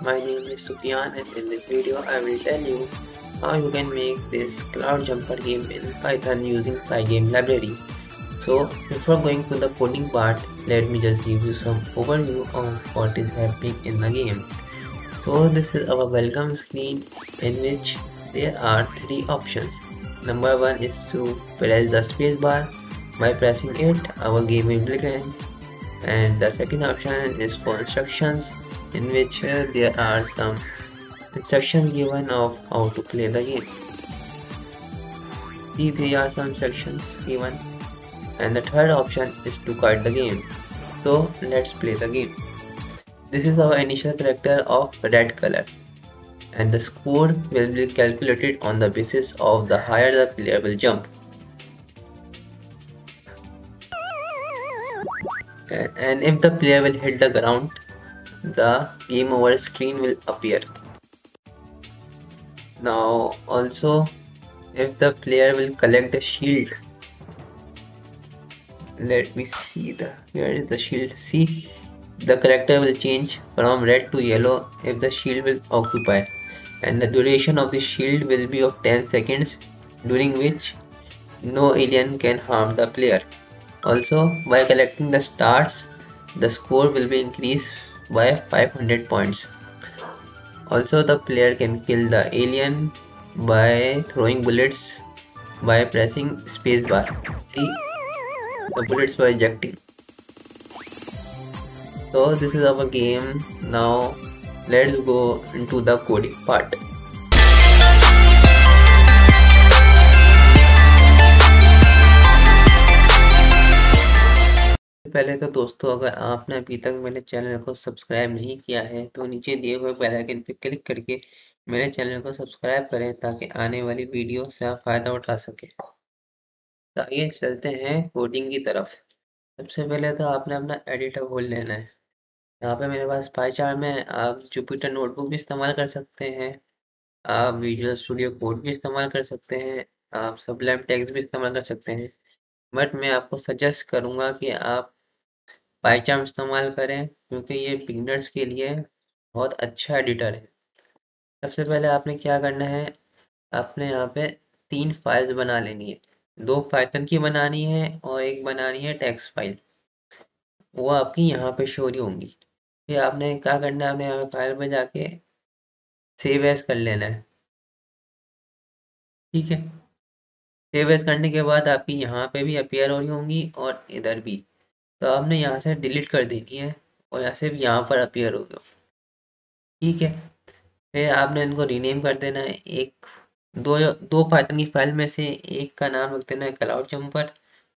My name is Sufyan and in this video I will tell you how you can make this cloud jumper game in Python using Pygame library. So before going to the coding part, let me just give you some overview of what is happening in the game. So this is our welcome screen in which there are three options. Number one is to press the spacebar. By pressing it, our game will begin. And the second option is for instructions, in which there are some instructions given of how to play the game. See, there are some instructions given. And the third option is to cut the game. So let's play the game. This is our initial character of red color, and the score will be calculated on the basis of the higher the player will jump. And if the player will hit the ground, the game over screen will appear. Now also, if the player will collect the shield, let me see where is the shield. See, the character will change from red to yellow if the shield will occupy, and the duration of the shield will be of 10 seconds, during which no alien can harm the player. Also, by collecting the stars, the score will be increased by 500 points. Also, the player can kill the alien by throwing bullets by pressing spacebar. See, the bullets were ejecting. So this is our game. Now let's go into the coding part. पहले तो दोस्तों, अगर आपने अभी तक मेरे channel को subscribe नहीं किया है तो नीचे दिए हुए बेल आइकन पर क्लिक करके मेरे चैनल को सब्सक्राइब करें ताकि आने वाली वीडियो से आप फायदा उठा सकें। तो आइए चलते हैं कोडिंग की तरफ। सबसे पहले तो आपने अपना एडिटर खोल लेना है। यहाँ पे मेरे पास पाईचार्ट में आप जुपिटर नोटबुक भी इस्तेमाल कर सकते हैं, आप विजुअल स्टूडियो कोड भी इस्तेमाल कर सकते हैं, आप सबलाइम टेक्स्ट भी इस्तेमाल कर सकते हैं, बट मैं आपको सजेस्ट करूँगा कि आप पाईचार्ट इस्तेमाल करें क्योंकि ये बिगिनर्स के लिए बहुत अच्छा एडिटर है। सबसे पहले आपने क्या करना है, आपने यहाँ पे 3 फाइल्स बना लेनी है। 2 पाइथन की बनानी है और एक बनानी है टेक्स्ट फाइल, वो आपकी यहाँ पे शो नहीं होंगी। फिर आपने क्या करना है, आपने यहाँ फाइल में जाके सेव एज कर लेना है। ठीक है, सेव एज करने के बाद आपकी यहाँ पे भी अपीयर हो रही होंगी और इधर भी, तो आपने यहाँ से डिलीट कर देनी है और यहाँ से भी यहाँ पर अपीयर होगी। ठीक है, फिर आपने इनको रीनेम कर देना है। एक दो पाइथन की फाइल में से एक का नाम रख देना है क्लाउड जंपर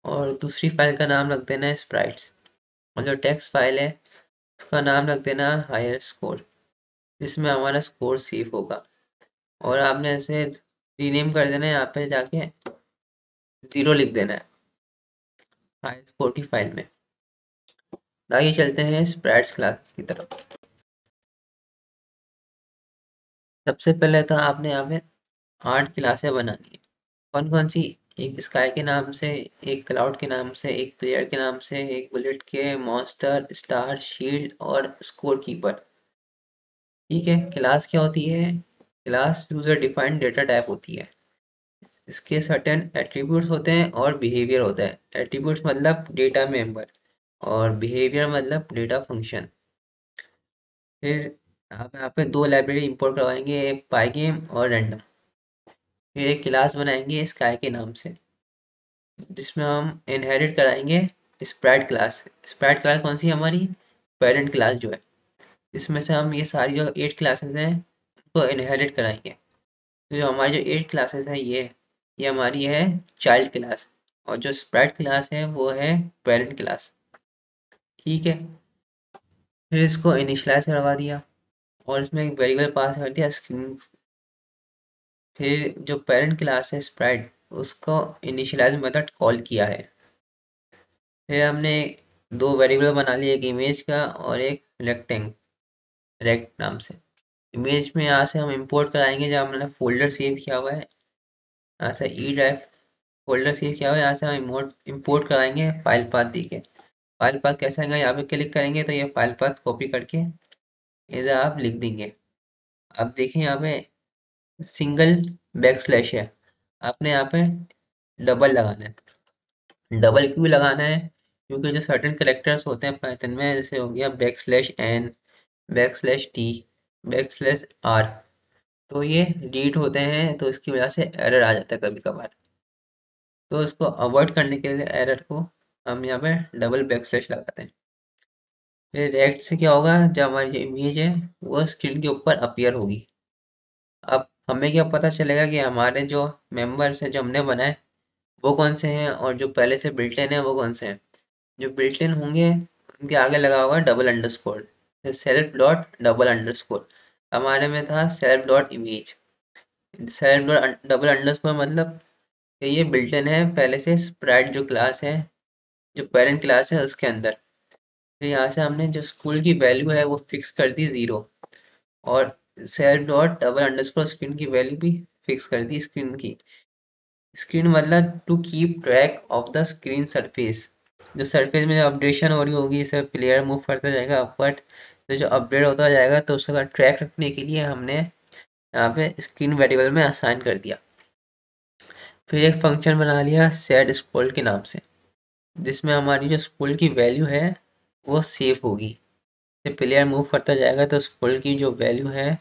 और दूसरी फाइल का नाम रख देना है स्प्राइट्स, और जो टेक्स्ट फाइल है उसका नाम रख देना है हायर स्कोर, जिसमें हमारा स्कोर सेव होगा। और आपने इसे रीनेम कर देना है, यहाँ पे जाके 0 लिख देना है हाई स्कोर की फाइल में। आइए चलते हैं स्प्राइट्स क्लास की तरफ। सबसे पहले तो आपने यहाँ पे 8 क्लासें बनानी है। कौन कौन सी? एक स्काई के नाम से, एक क्लाउड के नाम से, एक प्लेयर के नाम से, एक बुलेट के, मॉन्स्टर, स्टार, शील्ड और स्कोर कीपर। ठीक है, क्लास क्या होती है? Class user defined data type होती है। इसके सर्टेन एट्रीब्यूट्स होते हैं और बिहेवियर होता है। एट्रीब्यूट्स मतलब डेटा मेंबर और बिहेवियर मतलब डेटा फंक्शन। फिर आप यहाँ पे 2 लाइब्रेरी इंपोर्ट करवाएंगे, एक पाईगेम और रैंडम। फिर एक क्लास बनाएंगे स्काई के नाम से, जिसमें हम इनहेरिट कराएंगे स्प्राइट क्लास। स्प्राइट क्लास कौन सी? हमारी पेरेंट क्लास जो है, इसमें से हम ये सारी जो 8 क्लासेस हैं उनको इनहेरिट कराएंगे। तो जो हमारी जो 8 क्लासेस है ये हमारी है चाइल्ड क्लास, और जो स्प्राइट क्लास है वो है पेरेंट क्लास। ठीक है, फिर इसको इनिशियलाइज करवा दिया और इसमें एक वेरिएबल पास कर दिया स्क्रीन। फिर जो पेरेंट क्लास है स्प्राइट, उसको इनिशियलाइज मेथड कॉल किया है। फिर हमने 2 वेरिएबल बना लिए, एक इमेज का और एक रेक्ट नाम से। इमेज में यहाँ से हम इंपोर्ट कराएंगे जब हमने फोल्डर सेव किया हुआ है, यहाँ से ई ड्राइव फोल्डर सेव किया हुआ है, यहाँ से हम इंपोर्ट कराएंगे फाइल पाथ देके। फाइल पाथ कैसा आएगा, यहाँ पे क्लिक करेंगे तो ये फाइल पाथ कॉपी करके इधर आप लिख देंगे। अब देखें यहाँ पे सिंगल बैक स्लैश है, आपने यहाँ पे डबल लगाना है। डबल क्यों लगाना है? क्योंकि जो सर्टेन कैरेक्टर्स होते हैं पाइथन में, जैसे हो गया back slash n, back slash t, back slash r, तो ये डिलीट होते हैं, तो इसकी वजह से एरर आ जाता है कभी कभार। तो इसको अवॉइड करने के लिए एरर को हम यहाँ पे डबल बैक स्लैश लगाते हैं। फिर रेक्ट से क्या होगा, जब हमारी जो इमेज है वो स्क्रीन के ऊपर अपीयर होगी। अब हमें क्या पता चलेगा कि हमारे जो मेंबर्स हैं जो हमने बनाए वो कौन से हैं, और जो पहले से बिल्ट इन है वो कौन से हैं। जो बिल्ट इन होंगे उनके आगे लगा होगा double underscore, self dot double underscore. हमारे में था self dot image. Self dot double underscore मतलब कि ये बिल्ट इन है पहले से, स्प्राइट जो क्लास है, जो पेरेंट क्लास है उसके अंदर। फिर यहाँ से हमने जो स्कूल की वैल्यू है वो फिक्स कर दी 0, और self dot double underscore screen की वैल्यू भी फिक्स कर दी स्क्रीन की। स्क्रीन मतलब to keep track of the screen surface. जो सरफेस में अपडेशन हो रही होगी, इसे प्लेयर मूव करता जाएगा अपवर्ड, तो जो अपडेट होता जाएगा तो उसका ट्रैक रखने के लिए हमने यहाँ पे स्क्रीन वेरिएबल में असाइन कर दिया। फिर एक फंक्शन बना लिया सेट स्कूल के नाम से, जिसमें हमारी जो स्कूल की वैल्यू है वो सेव होगी। जब प्लेयर मूव करता जाएगा तो स्कूल की जो वैल्यू है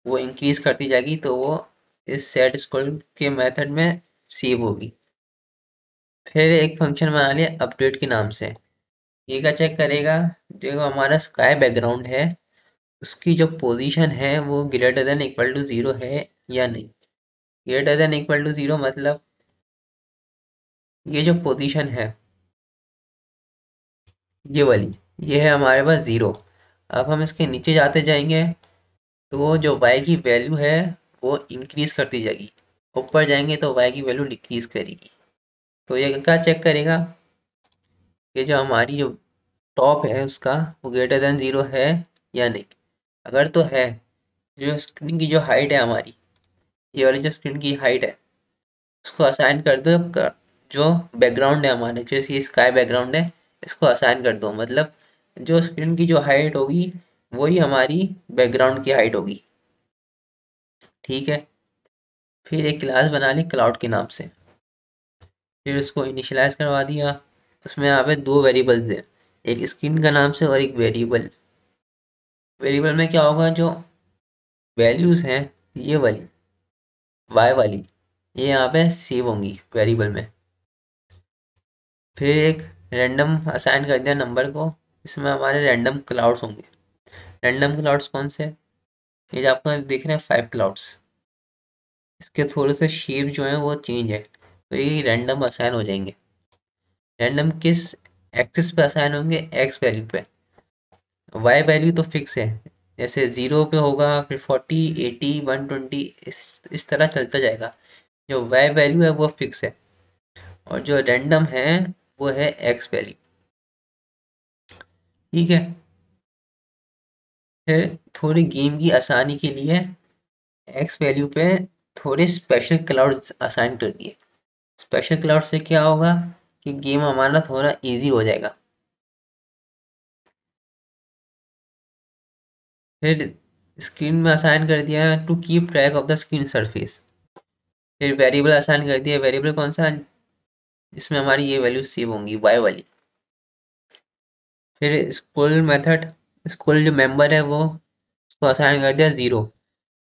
वो इंक्रीज करती जाएगी, तो वो इस सेट स्कूल के मेथड में सेव होगी। फिर एक फंक्शन बना लिया अपडेट के नाम से। ये क्या चेक करेगा, जो हमारा स्काई बैकग्राउंड है उसकी जो पोजीशन है वो ग्रेटर देन इक्वल टू 0 है या नहीं। ग्रेटर देन इक्वल टू 0 मतलब ये जो पोजीशन है ये वाली, ये है हमारे पास 0। अब हम इसके नीचे जाते जाएंगे तो जो y की वैल्यू है वो इंक्रीज करती जाएगी, ऊपर जाएंगे तो y की वैल्यू डिक्रीज करेगी। तो ये क्या चेक करेगा कि जो हमारी जो टॉप है उसका वो ग्रेटर देन 0 है या नहीं। अगर तो है, जो स्क्रीन की जो हाइट है हमारी, ये वाली जो स्क्रीन की हाइट है उसको असाइन कर दो जो बैकग्राउंड है हमारे, जैसे ये स्काई बैकग्राउंड है इसको असाइन कर दो, मतलब जो स्क्रीन की जो हाइट होगी वही हमारी बैकग्राउंड की हाइट होगी। ठीक है। फिर एक क्लास बना ली क्लाउड के नाम से, फिर उसको इनिशियलाइज करवा दिया। उसमें यहाँ पे दो वेरिएबल्स दे, एक स्क्रीन का नाम से और एक वेरिएबल। वेरिएबल में क्या होगा, जो वैल्यूज हैं ये वाली वाई वाली, ये यहाँ पे सेव होंगी वेरिएबल में। फिर एक रैंडम असाइन कर दिया नंबर को, इसमें हमारे रैंडम क्लाउड्स होंगे। रैंडम क्लाउड्स कौन से, ये जो आपको दिख रहे हैं 5 क्लाउड्स, इसके थोड़े से शेप जो है वो चेंज है, तो ये रैंडम असाइन हो जाएंगे। रैंडम किस एक्सिस पे असाइन होंगे, एक्स वैल्यू पे। वाई वैल्यू तो फिक्स है, जैसे 0 पे होगा, फिर 40, 80, 120, इस तरह चलता जाएगा। जो वाई वैल्यू है वो फिक्स है, और जो रैंडम है वो है एक्स वैल्यू। ठीक है। फिर थोड़ी गेम की आसानी के लिए एक्स वैल्यू पे थोड़े स्पेशल क्लाउड्स असाइन कर दिए। स्पेशल क्लाउड से क्या होगा कि गेम हमारा थोड़ा इजी हो जाएगा। फिर स्क्रीन में असाइन कर दिया है to keep track of the screen surface. फिर वेरिएबल असाइन कर दिया, वेरिएबल कौन सा, इसमें हमारी ये वैल्यू सेव होंगी वाई वाली। फिर स्कूल मेथड, स्कूल जो मेंबर है वो उसको असाइन कर दिया 0।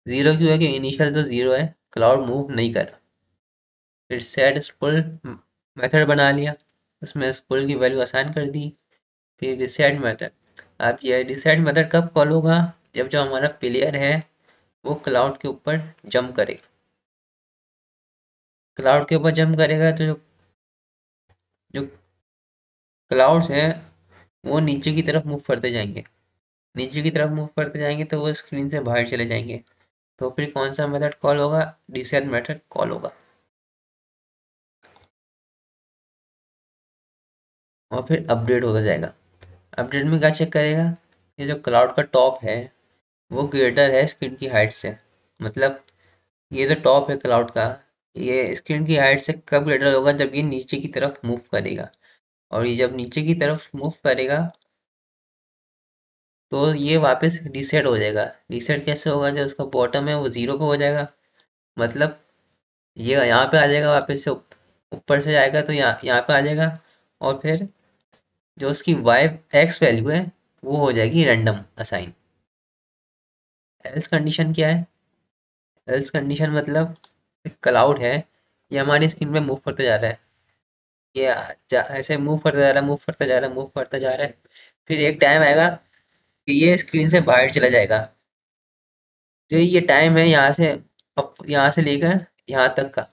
0 क्यों है कि इनिशियल तो 0 है, क्लाउड मूव नहीं कर रहा। फिर सेट स्कूल मेथड बना लिया, उसमें स्कूल की वैल्यू असाइन कर दी। फिर रिसेट मेथड, अब ये रिसेट मेथड कब कॉल होगा, जब जो हमारा प्लेयर है वो क्लाउड के ऊपर जंप करेगा। क्लाउड के ऊपर जंप करेगा तो जो जो क्लाउड्स हैं वो नीचे की तरफ मूव करते जाएंगे। नीचे की तरफ मूव करते जाएंगे तो वो स्क्रीन से बाहर चले जाएंगे। तो फिर कौन सा मेथड कॉल होगा, रिसेट मेथड कॉल होगा। और फिर अपडेट होता जाएगा। अपडेट में क्या चेक करेगा, ये जो क्लाउड का टॉप है वो ग्रेटर है स्क्रीन की हाइट से। मतलब ये जो टॉप है क्लाउड का, ये स्क्रीन की हाइट से कब ग्रेटर होगा, जब ये नीचे की तरफ मूव करेगा। और ये जब नीचे की तरफ मूव करेगा तो ये वापस रीसेट हो जाएगा। रीसेट कैसे होगा? जो उसका बॉटम है वो 0 पे हो जाएगा, मतलब ये यहाँ पे आ जाएगा, वापस से ऊपर से जाएगा तो यहाँ पे आ जाएगा। और फिर जो उसकी वाई एक्स वैल्यू है वो हो जाएगी रैंडम असाइन। एल्स कंडीशन क्या है? एल्स कंडीशन मतलब क्लाउड है, ये हमारी स्क्रीन पे मूव करते जा रहा है, ये ऐसे मूव करता जा रहा है, मूव करता जा रहा है, मूव करता जा रहा है। फिर एक टाइम आएगा कि ये स्क्रीन से बाहर चला जाएगा। जो ये टाइम है यहाँ से लेकर यहाँ तक का,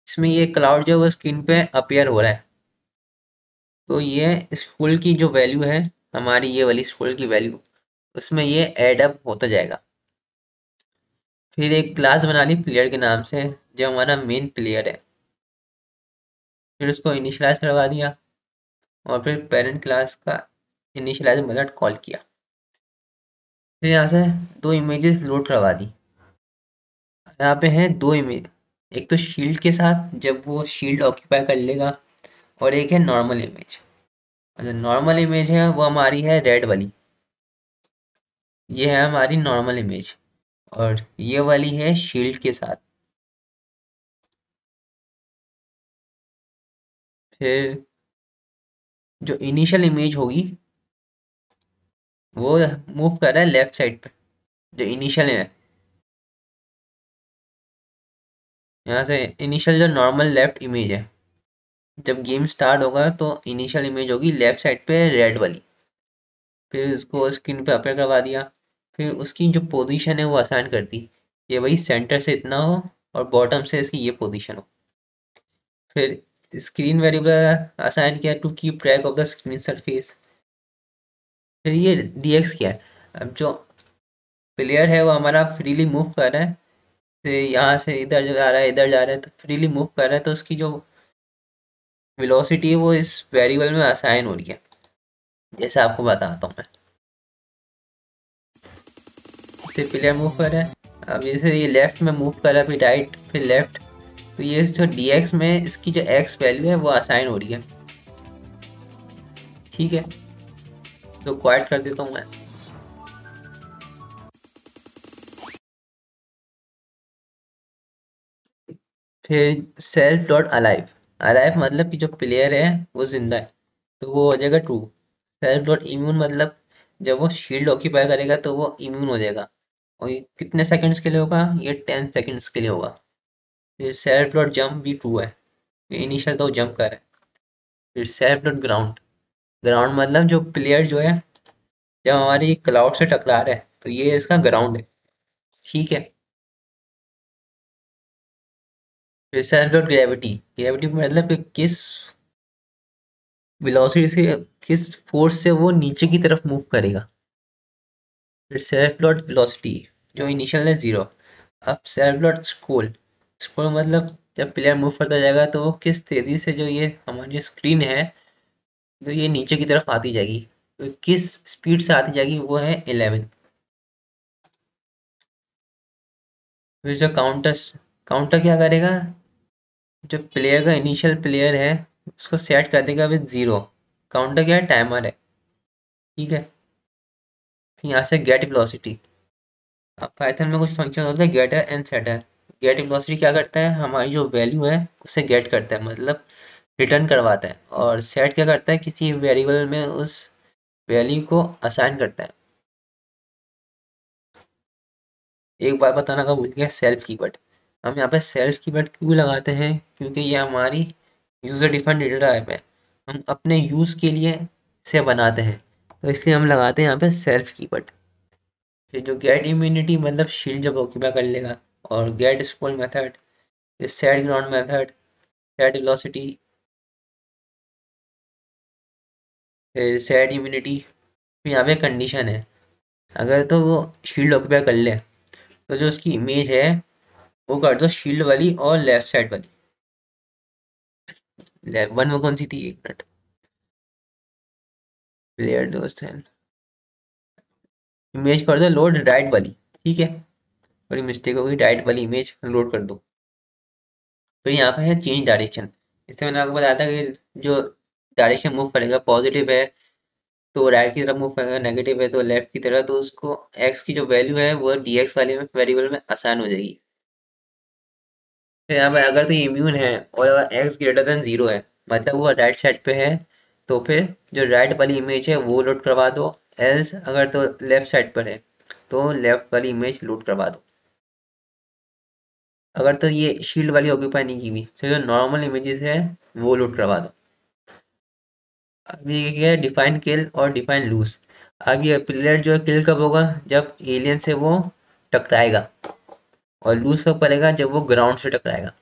इसमें ये क्लाउड जो है वो स्क्रीन पे अपीयर हो रहा है। तो ये स्कूल की जो वैल्यू है, हमारी ये वाली स्कूल की वैल्यू, उसमें ये एड अप होता जाएगा। फिर एक क्लास बना ली प्लेयर के नाम से, जो हमारा मेन प्लेयर है। फिर उसको इनिशियलाइज करवा दिया, और फिर पेरेंट क्लास का इनिशियलाइज मेथड कॉल किया। फिर यहाँ से दो इमेजेस लोड करवा दी। यहाँ पे हैं दो इमेज, एक तो शील्ड के साथ जब वो शील्ड ऑक्यूपाई कर लेगा, और एक है नॉर्मल इमेज। जो नॉर्मल इमेज है वो हमारी है रेड वाली, ये है हमारी नॉर्मल इमेज। और ये वाली है शील्ड के साथ। फिर जो इनिशियल इमेज होगी वो मूव कर रहा है लेफ्ट साइड पे, जो इनिशियल है। यहाँ से इनिशियल जो नॉर्मल लेफ्ट इमेज है, जब गेम स्टार्ट होगा तो इनिशियल इमेज होगी लेफ्ट साइड पे रेड वाली। फिर उसको स्क्रीन पे अपेयर करवा दिया। फिर उसकी जो पोजीशन है वो असाइन कर दी, ये वही सेंटर से इतना हो और बॉटम से इसकी ये पोजीशन हो। फिर स्क्रीन वेरिएबल असाइन किया to keep track of the screen surface. फिर ये dx क्या है? अब जो प्लेयर है वो हमारा फ्रीली मूव कर रहा है, यहाँ से इधर जा रहा है, इधर जा रहा है, तो फ्रीली मूव कर रहा है, तो उसकी जो वेलोसिटी है वो इस वेरिएबल में असाइन हो रही है। जैसे आपको बताता हूँ मैं, जैसे प्लेयर मूव कर रहा है, अब जैसे ये लेफ्ट में मूव कर रहा है, फिर राइट, फिर लेफ्ट, तो ये जो dx में इसकी जो x वैल्यू है वो असाइन हो रही है। ठीक है, तो क्वाइट कर देता हूँ मैं। फिर सेल्फ डॉट अलाइव, अलाइव मतलब कि जो प्लेयर है वो जिंदा है, तो वो हो जाएगा ट्रू। सेल्फ डॉट इम्यून मतलब जब वो शील्ड ऑक्यूपाई करेगा तो वो इम्यून हो जाएगा, और ये कितने सेकंड्स के लिए होगा? ये 10 सेकंड्स के लिए होगा। फिर सेल्फ डॉट जंप भी ट्रू है, ये इनिशियल तो जंप कर है। फिर सेल्फ डॉट ग्राउंड, ग्राउंड मतलब जो प्लेयर जो है जब हमारी क्लाउड से टकरा रहा है तो ये इसका ग्राउंड है। ठीक है। फिर सेल्फ डॉट ग्रेविटी, ग्रेविटी मतलब कि किस वेलोसिटी से, किस फोर्स से वो नीचे की तरफ मूव करेगा। फिर सेल्फ डॉट वेलोसिटी, जो इनिशियल है 0। अब सेल्फ डॉट स्क्रॉल, स्क्रॉल मतलब जब प्लेयर मूव करता जाएगा तो वो किस तेजी से, जो ये हमारी स्क्रीन है तो ये नीचे की तरफ आती जाएगी, तो किस स्पीड से आती जाएगी वो है 11। फिर जो काउंटर, काउंटर क्या करेगा? जो प्लेयर का इनिशियल प्लेयर है उसको सेट कर देगा विद 0। काउंटर क्या है? टाइमर है। ठीक है। फिर यहाँ से गेट वेलोसिटी, अब पाइथन में कुछ फंक्शन होता है getter and setter. Get velocity क्या करता है? हमारी जो वैल्यू है उसे गेट करता है, मतलब रिटर्न करवाता है। और सेट क्या करता है? किसी वेरिएबल में उस वैल्यू को असाइन करता है। एक बार बताना का भूल गया, सेल्फ कीवर्ड। हम यहाँ पे सेल्फ कीवर्ड क्यों लगाते हैं? क्योंकि ये हमारी यूजर डिफाइंड डेटा टाइप है, हम अपने यूज के लिए इसे बनाते हैं, तो इसलिए हम लगाते हैं यहाँ पे सेल्फ कीवर्ड। फिर जो गेट इम्यूनिटी मतलब शील्ड जब ऑक्यूपाई कर लेगा, और get school method, set ground method, set velocity, फिर सेट इम्यूनिटी। फिर यहाँ पे कंडीशन है, अगर तो वो शील्ड ऑक्यूपाई कर ले तो जो उसकी इमेज है वो कर दो शील्ड वाली और लेफ्ट साइड वाली। वन में कौन सी थी? एक मिनट, प्लेयर दोस्त है, इमेज कर दो लोड राइट वाली। ठीक है, बड़ी मिस्टेक हो गई, राइट वाली इमेज लोड कर दो। तो यहाँ पे है चेंज डायरेक्शन, इससे मैंने आपको बताया था कि जो डायरेक्शन मूव करेगा पॉजिटिव है तो राइट की तरफ मूव करेगा, नेगेटिव है तो लेफ्ट की तरफ, तो उसको एक्स की जो वैल्यू है वो dx वाले में वेरिएबल में आसान हो जाएगी। फिर यहाँ पे अगर तो इम्यून है और अगर एक्स ग्रेटर देन जीरो है, मतलब वो राइट साइड पे है, तो फिर जो राइट वाली इमेज है वो लोड करवा दो। एल्स अगर तो लेफ्ट साइड पर है तो लेफ्ट वाली इमेज लोड करवा दो। अगर तो ये शील्ड वाली ऑक्यूपाई नहीं की हुई तो जो नॉर्मल इमेजेस है वो लोड करवा दो। अब ये क्या है, डिफाइन किल और डिफाइन लूज। अब ये प्लेयर जो है किल कब होगा, जब एलियन से वो टकराएगा, और लूज कब करेगा, जब वो ग्राउंड से टकराएगा।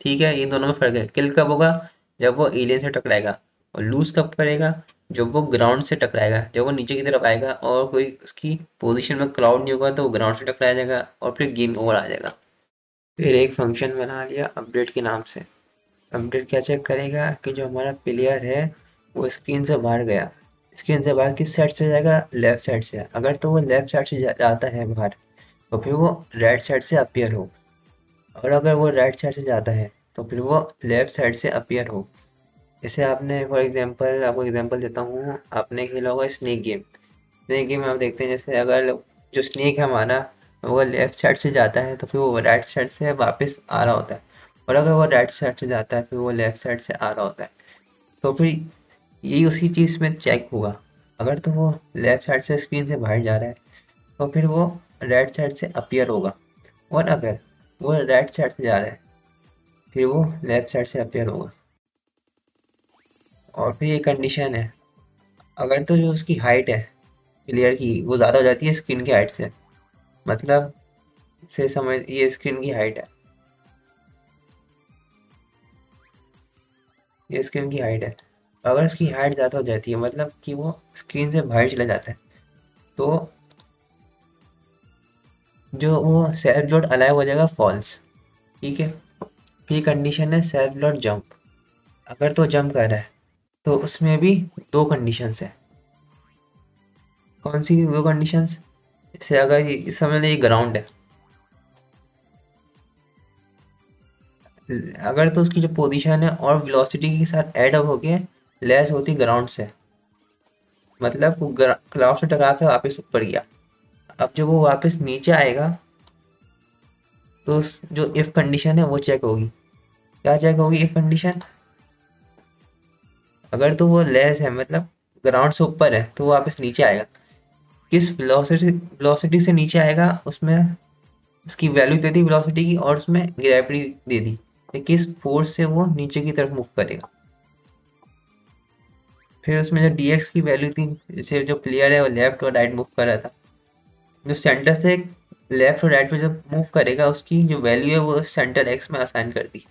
ठीक है, इन दोनों में फर्क है। किल कब होगा, जब वो एलियन से टकराएगा, और लूज कब करेगा, जब वो ग्राउंड से टकराएगा। जब वो नीचे की तरफ आएगा और कोई उसकी पोजीशन में क्राउड नहीं होगा तो वो ग्राउंड से टकराया जाएगा और फिर गेम ओवर आ जाएगा। फिर एक फंक्शन बना लिया अपडेट के नाम से। अपडेट क्या चेक करेगा कि जो हमारा प्लेयर है वो स्क्रीन से बाहर गया। स्क्रीन से बाहर किस साइड से जाएगा, लेफ्ट साइड से। अगर तो वो लेफ्ट साइड से जाता है बाहर, तो फिर वो राइट साइड से अपीयर हो। और अगर वो राइट साइड से जाता है तो फिर वो लेफ्ट साइड से अपीयर हो। जैसे आपने फॉर एग्जांपल, आपको एग्जांपल देता हूँ, आपने खेला होगा स्नेक गेम। स्नेक गेम में आप देखते हैं, जैसे अगर जो स्नेक है हमारा, वो लेफ्ट साइड से जाता है तो फिर वो राइट साइड से वापस आ रहा होता है। और अगर वो राइट साइड से जाता है फिर वो लेफ्ट साइड से आ रहा होता है। तो फिर यही उसी चीज़ में चेक होगा। अगर तो वो लेफ्ट साइड से स्क्रीन से बाहर जा रहा है तो फिर वो राइट साइड से अपीयर होगा। और अगर वो राइट साइड से जा रहा है फिर वो लेफ्ट साइड से अपीयर होगा। और फिर ये कंडीशन है, अगर तो जो उसकी हाइट है प्लेयर की वो ज़्यादा हो जाती है स्क्रीन की हाइट से, मतलब से समझ, ये स्क्रीन की हाइट है, ये स्क्रीन की हाइट है। अगर उसकी हाइट ज़्यादा हो जाती है, मतलब कि वो स्क्रीन से बाहर चला जाता है, तो जो वो सेल्फ लोड अलाउ हो जाएगा फॉल्स। ठीक है। फिर कंडीशन है सेल्फ लोड जंप। अगर तो जंप कर रहा है तो उसमें भी दो कंडीशंस है। कौन सी दो कंडीशंस, जैसे अगर इस समय ये ग्राउंड है, अगर तो उसकी जो पोजीशन है और वेलोसिटी के साथ ऐड अप होके लेस होती ग्राउंड से, मतलब वो क्लाउड से टकरा के वापस ऊपर गया। अब जब वो वापस नीचे आएगा तो जो इफ कंडीशन है वो चेक होगी। क्या चेक होगी इफ कंडीशन, अगर तो वो लेस है, मतलब ग्राउंड से ऊपर है, तो वो वापस नीचे आएगा। किस वेलोसिटी से नीचे आएगा, उसमें उसकी वैल्यू दे दी वेलोसिटी की, और उसमें ग्रेविटी दे दी कि किस फोर्स से वो नीचे की तरफ मूव करेगा। फिर उसमें जो dx की वैल्यू थी, जैसे जो प्लेयर है वो लेफ्ट और राइट मूव कर रहा था, जो सेंटर से लेफ्ट और राइट पे जब मूव करेगा उसकी जो वैल्यू है वो सेंटर एक्स में असाइन कर दी।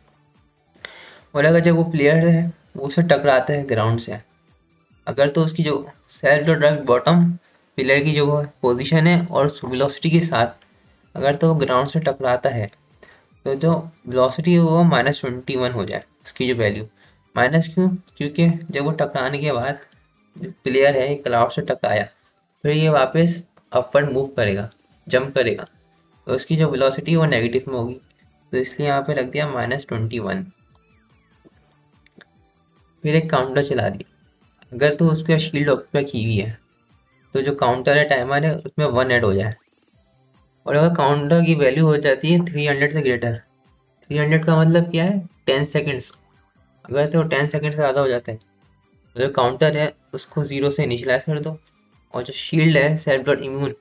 और अगर जब वो प्लेयर है वो उससे टकराता है ग्राउंड से, अगर तो उसकी जो सेल्फ जो ड्रग बॉटम पिलर की जो पोजीशन है और वेलोसिटी के साथ अगर तो ग्राउंड से टकराता है, तो जो वेलोसिटी है वो -21 हो जाए उसकी जो वैल्यू। माइनस क्यों, क्योंकि जब वो टकराने के बाद जो प्लेयर है क्लाउड से टकराया, फिर ये वापस अपवर्ड मूव करेगा, जंप करेगा, तो उसकी जो वेलोसिटी है वो नेगेटिव में होगी। तो इसलिए यहाँ पे रख दिया -21। फिर एक काउंटर चला दिया। अगर तो उस पर शील्ड ऑक्यूपाई की हुई है तो जो काउंटर है टाइमर है उसमें 1 ऐड हो जाए। और अगर काउंटर की वैल्यू हो जाती है 300 से ग्रेटर, 300 का मतलब क्या है, 10 सेकेंड्स। अगर तो 10 सेकेंड से ज़्यादा हो जाता है तो जो काउंटर है उसको जीरो से इनिशियलाइज कर दो, और जो शील्ड है सेल्फ डॉट इम्यून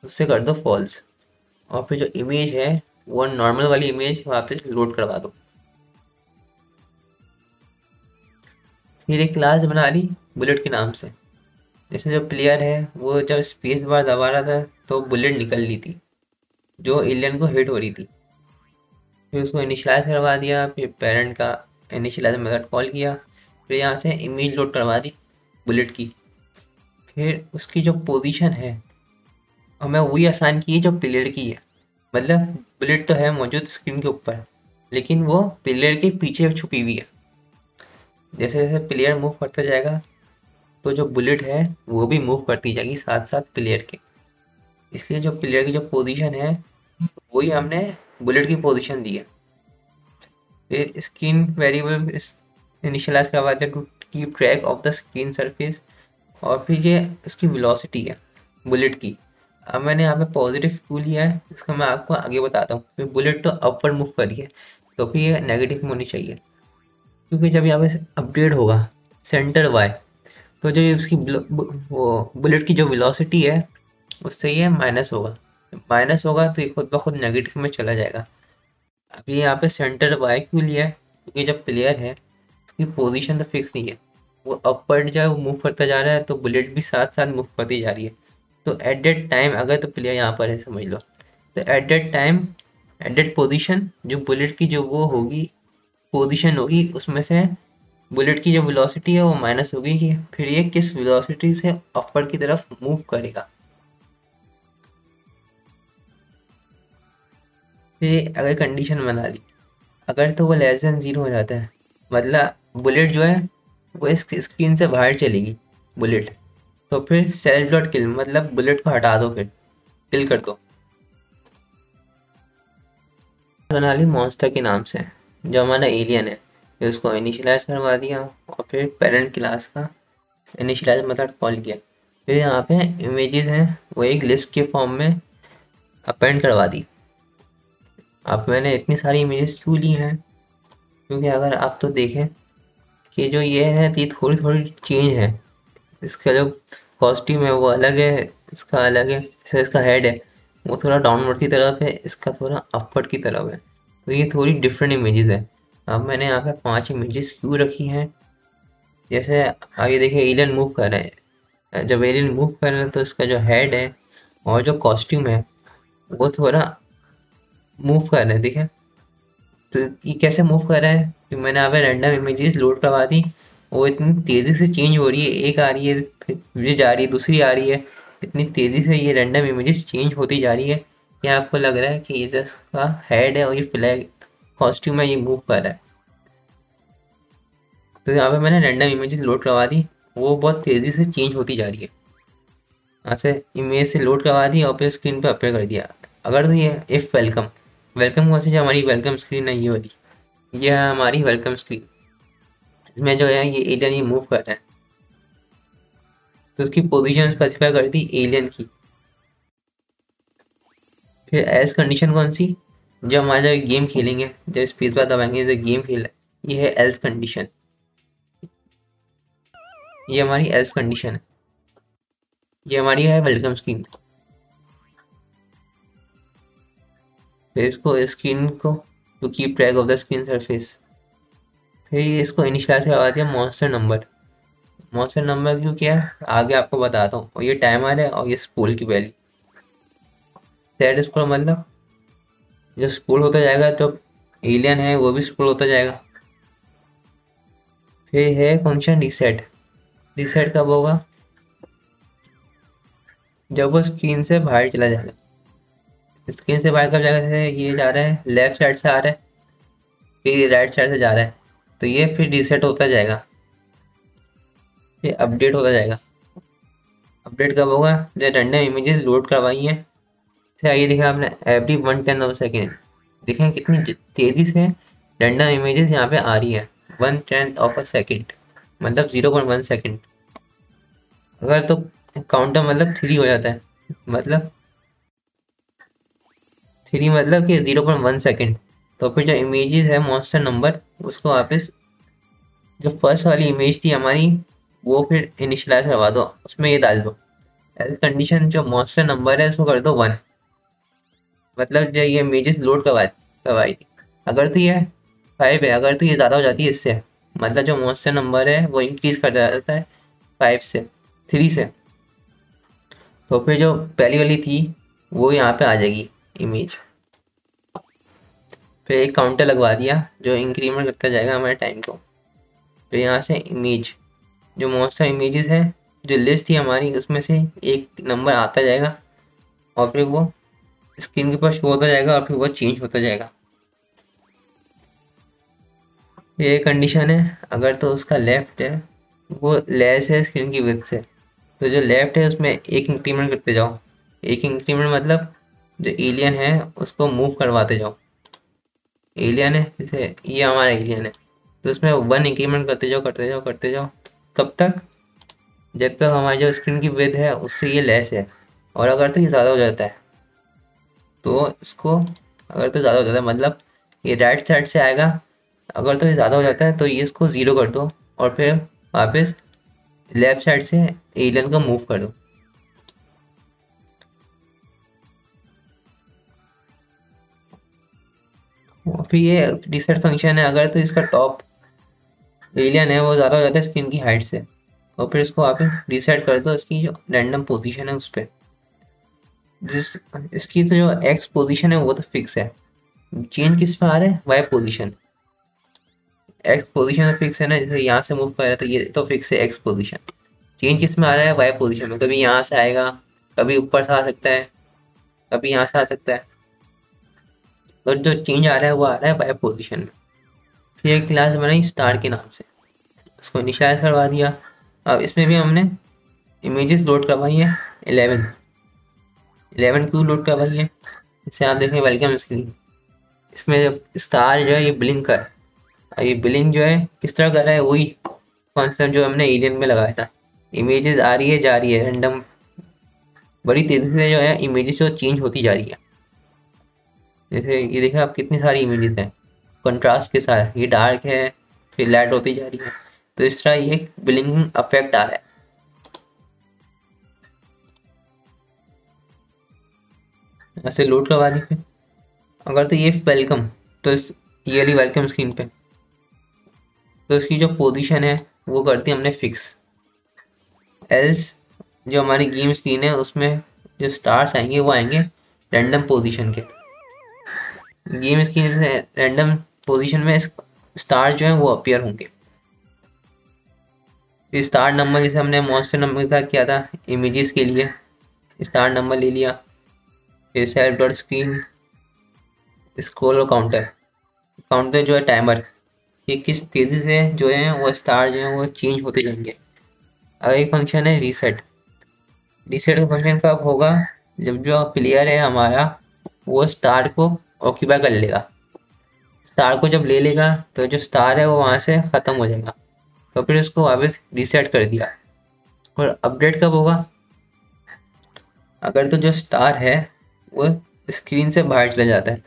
उससे कर दो फॉल्स। और फिर जो इमेज है वो नॉर्मल वाली इमेज वापस लोड करवा दो। फिर एक क्लास बना ली बुलेट के नाम से। जैसे जो प्लेयर है वो जब स्पेस बार दबा रहा था तो बुलेट निकल ली थी जो एलियन को हिट हो रही थी। फिर उसको इनिशियलाइज करवा दिया, फिर पेरेंट का इनिशियलाइज मेथड कॉल किया, फिर यहाँ से इमेज लोड करवा दी बुलेट की। फिर उसकी जो पोजीशन है हमें वही आसान की है जो प्लेयर की है। मतलब बुलेट तो है मौजूद स्क्रीन के ऊपर, लेकिन वो प्लेयर के पीछे छुपी हुई है। जैसे जैसे प्लेयर मूव करता जाएगा तो जो बुलेट है वो भी मूव करती जाएगी साथ साथ प्लेयर के। इसलिए जो प्लेयर की जो पोजीशन है वही हमने बुलेट की पोजीशन दी है। फिर स्क्रीन वेरिएबल इनिशियलाइज करवाते हैं to keep track of the screen surface. और फिर ये इसकी वेलोसिटी है बुलेट की। अब मैंने यहाँ पे पॉजिटिव क्यों लिया है इसका मैं आपको आगे बताता हूँ। फिर बुलेट तो अपवर्ड मूव करी है, तो फिर ये नेगेटिव होनी चाहिए, क्योंकि जब यहाँ पे अपग्रेड होगा सेंटर वाई, तो जो ये उसकी वो बुलेट की जो वेलोसिटी है उससे ये माइनस होगा। माइनस होगा तो ये खुद ब खुद नेगेटिव में चला जाएगा। अभी यहाँ पे सेंटर वाई क्यों लिया है, क्योंकि जब प्लेयर है उसकी पोजीशन तो फिक्स नहीं है, वो अपवर्ड जो है वो मूव करता जा रहा है, तो बुलेट भी साथ साथ मूव करती जा रही है। तो एट दैट टाइम अगर तो प्लेयर यहाँ पर है समझ लो, तो at that time at that position जो बुलेट की जो वो होगी पोजीशन होगी उसमें से बुलेट की जो वेलोसिटी है वो माइनस होगी, कि फिर ये किस वेलोसिटी से अपवर्ड की तरफ मूव करेगा। फिर अगर कंडीशन बना ली, अगर तो वो लेस देन जीरो हो जाता है, मतलब बुलेट जो है वो इस स्क्रीन से बाहर चलेगी बुलेट, तो फिर सेल्फ डॉट किल, मतलब बुलेट को हटा दो, फिर किल कर दो। बना ली मॉन्स्टर के नाम से, जो हमारा एलियन है, फिर उसको इनिशियलाइज करवा दिया और फिर पेरेंट क्लास का इनिशियलाइज मेथड कॉल किया। फिर यहाँ पे इमेजेस हैं वो एक लिस्ट के फॉर्म में अपेंड करवा दी। अब मैंने इतनी सारी इमेजेस क्यों ली हैं, क्योंकि अगर आप तो देखें कि जो ये है ये थोड़ी थोड़ी चेंज है। इसका जो कॉस्ट्यूम है वो अलग है, इसका अलग है, जैसे इसका हेड है वो थोड़ा डाउनवर्ड की तरफ है, इसका थोड़ा अपवर्ड की तरफ है, तो ये थोड़ी डिफरेंट इमेजेस है। अब मैंने यहाँ पे 5 इमेजेस क्यों रखी हैं, जैसे आगे देखिए एलियन मूव कर रहे हैं, जब एलियन मूव कर रहे हैं तो इसका जो हेड है और जो कॉस्ट्यूम है वो थोड़ा मूव कर रहे हैं, देखिए। तो ये कैसे मूव कर रहा है, कि मैंने यहाँ पे रैंडम इमेजेस लोड करवा दी, वो इतनी तेज़ी से चेंज हो रही है, एक आ रही है फिर जा रही है दूसरी आ रही है, इतनी तेज़ी से ये रैंडम इमेजेस चेंज होती जा रही है कि आपको लग रहा है कि ये जिसका हेड है और ये फ्लैग कॉस्ट्यूम है ये मूव कर रहा है। तो यहाँ पे मैंने रैंडम इमेजेस लोड करवा दी, वो बहुत तेज़ी से चेंज होती जा रही है। यहाँ से इमेज से लोड करवा दी और फिर स्क्रीन पे अपेयर कर दिया। अगर तो ये इफ वेलकम, वेलकम कौन सी, जो हमारी वेलकम स्क्रीन है ये वाली, ये है हमारी वेलकम स्क्रीन। इसमें जो है ये एलियन ही मूव कर रहा है, तो उसकी पोजीशन स्पेसिफाई कर दी एलियन की। फिर एल्स कंडीशन कौन सी, जब हमारा गेम खेलेंगे जब स्पेस बार दबाएंगे तो गेम खेल, ये है एल्स कंडीशन, ये हमारी एल्स कंडीशन है, ये हमारी है वेलकम स्क्रीन। फिर इसको स्क्रीन को to keep track of the screen surface, फिर ये इसको इनिशियलाइज करवा दिया मॉन्स्टर नंबर। मॉन्स्टर नंबर क्यों किया आगे आपको बताता हूँ, और ये टाइमर है और ये स्पूल की वैल्यू। सेट स्पूल मतलब जो स्पूल होता जाएगा तो एलियन है वो भी स्पूल होता जाएगा। फिर है फंक्शन रीसेट, रीसेट कब होगा, जब वो स्क्रीन से बाहर चला जाएगा। स्क्रीन से बाहर कब जाएगा, जैसे ये जा रहा है लेफ्ट साइड से आ रहा है, फिर ये राइट साइड से जा रहा है, तो ये फिर रीसेट होता जाएगा, फिर अपडेट होता जाएगा। अपडेट कब होगा, जब रैंडम इमेजेस लोड करवाई हैं, फिर आइए देखा आपने एवरी 1/10 ऑफ सेकेंड, देखें कितनी तेजी से रैंडम इमेजेस यहाँ पे आ रही है। 1/10 ऑफ अ सेकेंड मतलब 0.1 सेकेंड। अगर तो काउंटर मतलब 3 हो जाता है, मतलब 3 मतलब कि 0.1 सेकेंड। तो फिर जो इमेजेस है मॉन्स्टर नंबर उसको वापस जो फर्स्ट वाली इमेज थी हमारी वो फिर इनिशियलाइज करवा दो, उसमें ये डाल दो एल्स कंडीशन, जो मॉन्स्टर नंबर है उसको कर दो 1, मतलब जो ये इमेजेस लोड करवाई थी। अगर तो ये 5 है, अगर तो ये ज़्यादा हो जाती है इससे, मतलब जो मॉन्स्टर नंबर है वो इंक्रीज कर जाता है 5 से 3 से, तो फिर जो पहली वाली थी वो यहाँ पे आ जाएगी इमेज। फिर एक काउंटर लगवा दिया जो इंक्रीमेंट करता जाएगा हमारे टाइम को। फिर यहाँ से इमेज, जो मॉन्स्टर इमेजेस है जो लिस्ट थी हमारी उसमें से एक नंबर आता जाएगा और फिर वो स्क्रीन के पास शो होता जाएगा और फिर वो चेंज होता जाएगा। ये कंडीशन है, अगर तो उसका लेफ्ट है वो लेस है स्क्रीन की विड्थ से, तो जो लेफ्ट है उसमें एक इंक्रीमेंट करते जाओ। एक इंक्रीमेंट मतलब जो एलियन है उसको मूव करवाते जाओ। एलियन है जैसे ये हमारा एलियन है, तो उसमें 1 इंक्रीमेंट करते जाओ करते जाओ करते जाओ, कब तक, जब तक हमारी जो स्क्रीन की विड्थ है उससे ये लेस है, और अगर तो ये ज़्यादा हो जाता है तो इसको, अगर तो ज़्यादा हो जाता है मतलब ये राइट साइड से आएगा, अगर तो ये ज़्यादा हो जाता है तो ये इसको ज़ीरो कर दो, और फिर वापस लेफ्ट साइड से एलियन को मूव कर दो। और फिर ये रीसेट फंक्शन है, अगर तो इसका टॉप एलियन है वो ज़्यादा हो जाता है स्क्रीन की हाइट से, और फिर इसको वापस रीसेट कर दो इसकी जो रैंडम पोजीशन है उस पर। जिस इसकी तो जो एक्स पोजीशन है वो तो फिक्स है, चेंज किस पे आ रहा है, Y position. X position fix है ना, जैसे यहाँ से मूव कर रहा है तो ये तो फिक्स है एक्स पोजीशन। चेंज किस में आ रहा है, वाई पोजीशन में, कभी यहाँ से आएगा, कभी ऊपर से आ सकता है, कभी यहाँ से आ सकता है, और जो चेंज आ रहा है वो आ रहा है वाई पोजीशन में। फिर एक क्लास बनाई स्टार के नाम से, उसको इनिशियलाइज करवा दिया। अब इसमें भी हमने इमेजेस लोड करवाई है 11। 11 क्यों लोड करवाई है, इससे आप देखें वेलकम स्क्रीन, इसमें जब स्टार जो है ये ब्लिंक कर, ये ब्लिंक जो है किस तरह कर रहा है, वही कॉन्सेप्ट जो हमने एलियन में लगाया था। इमेजेस आ रही है जा रही है रैंडम, बड़ी तेजी से जो है इमेजेस जो चेंज होती जा रही है। जैसे ये देखिए आप कितनी सारी इमेजेस हैं कंट्रास्ट के साथ, ये डार्क है फिर लाइट होती जा रही है, तो इस तरह ये ब्लिंकिंग इफेक्ट आ रहा है। ऐसे लोड करवा दी फिर, अगर तो ये वेलकम, तो इस ये वाली वेलकम स्क्रीन पे, तो इसकी जो पोजीशन है वो करती है हमने फिक्स। एल्स जो हमारी गेम स्क्रीन है उसमें जो स्टार्स आएंगे वो आएंगे रैंडम पोजीशन के, गेम स्क्रीन से रैंडम पोजीशन में स्टार जो है वो अपीयर होंगे। फिर स्टार नंबर जैसे हमने मॉन्स्टर नंबर के साथ किया था इमेजेस के लिए, स्टार नंबर ले लिया। फिर सेल्फ डॉट स्क्रीन स्क्रॉल और काउंटर, काउंटर जो है टाइमर, ये किस तेजी से जो है वो स्टार जो है वो चेंज होते जाएंगे। अब एक फंक्शन है रीसेट, रीसेट का फंक्शन कब होगा, जब जो प्लेयर है हमारा वो स्टार को ऑक्यूपाई कर लेगा, स्टार को जब ले लेगा तो जो स्टार है वो वहां से खत्म हो जाएगा, तो फिर उसको वापस रीसेट कर दिया। और अपडेट कब होगा, अगर तो जो स्टार है वो स्क्रीन से बाहर चला जाता है,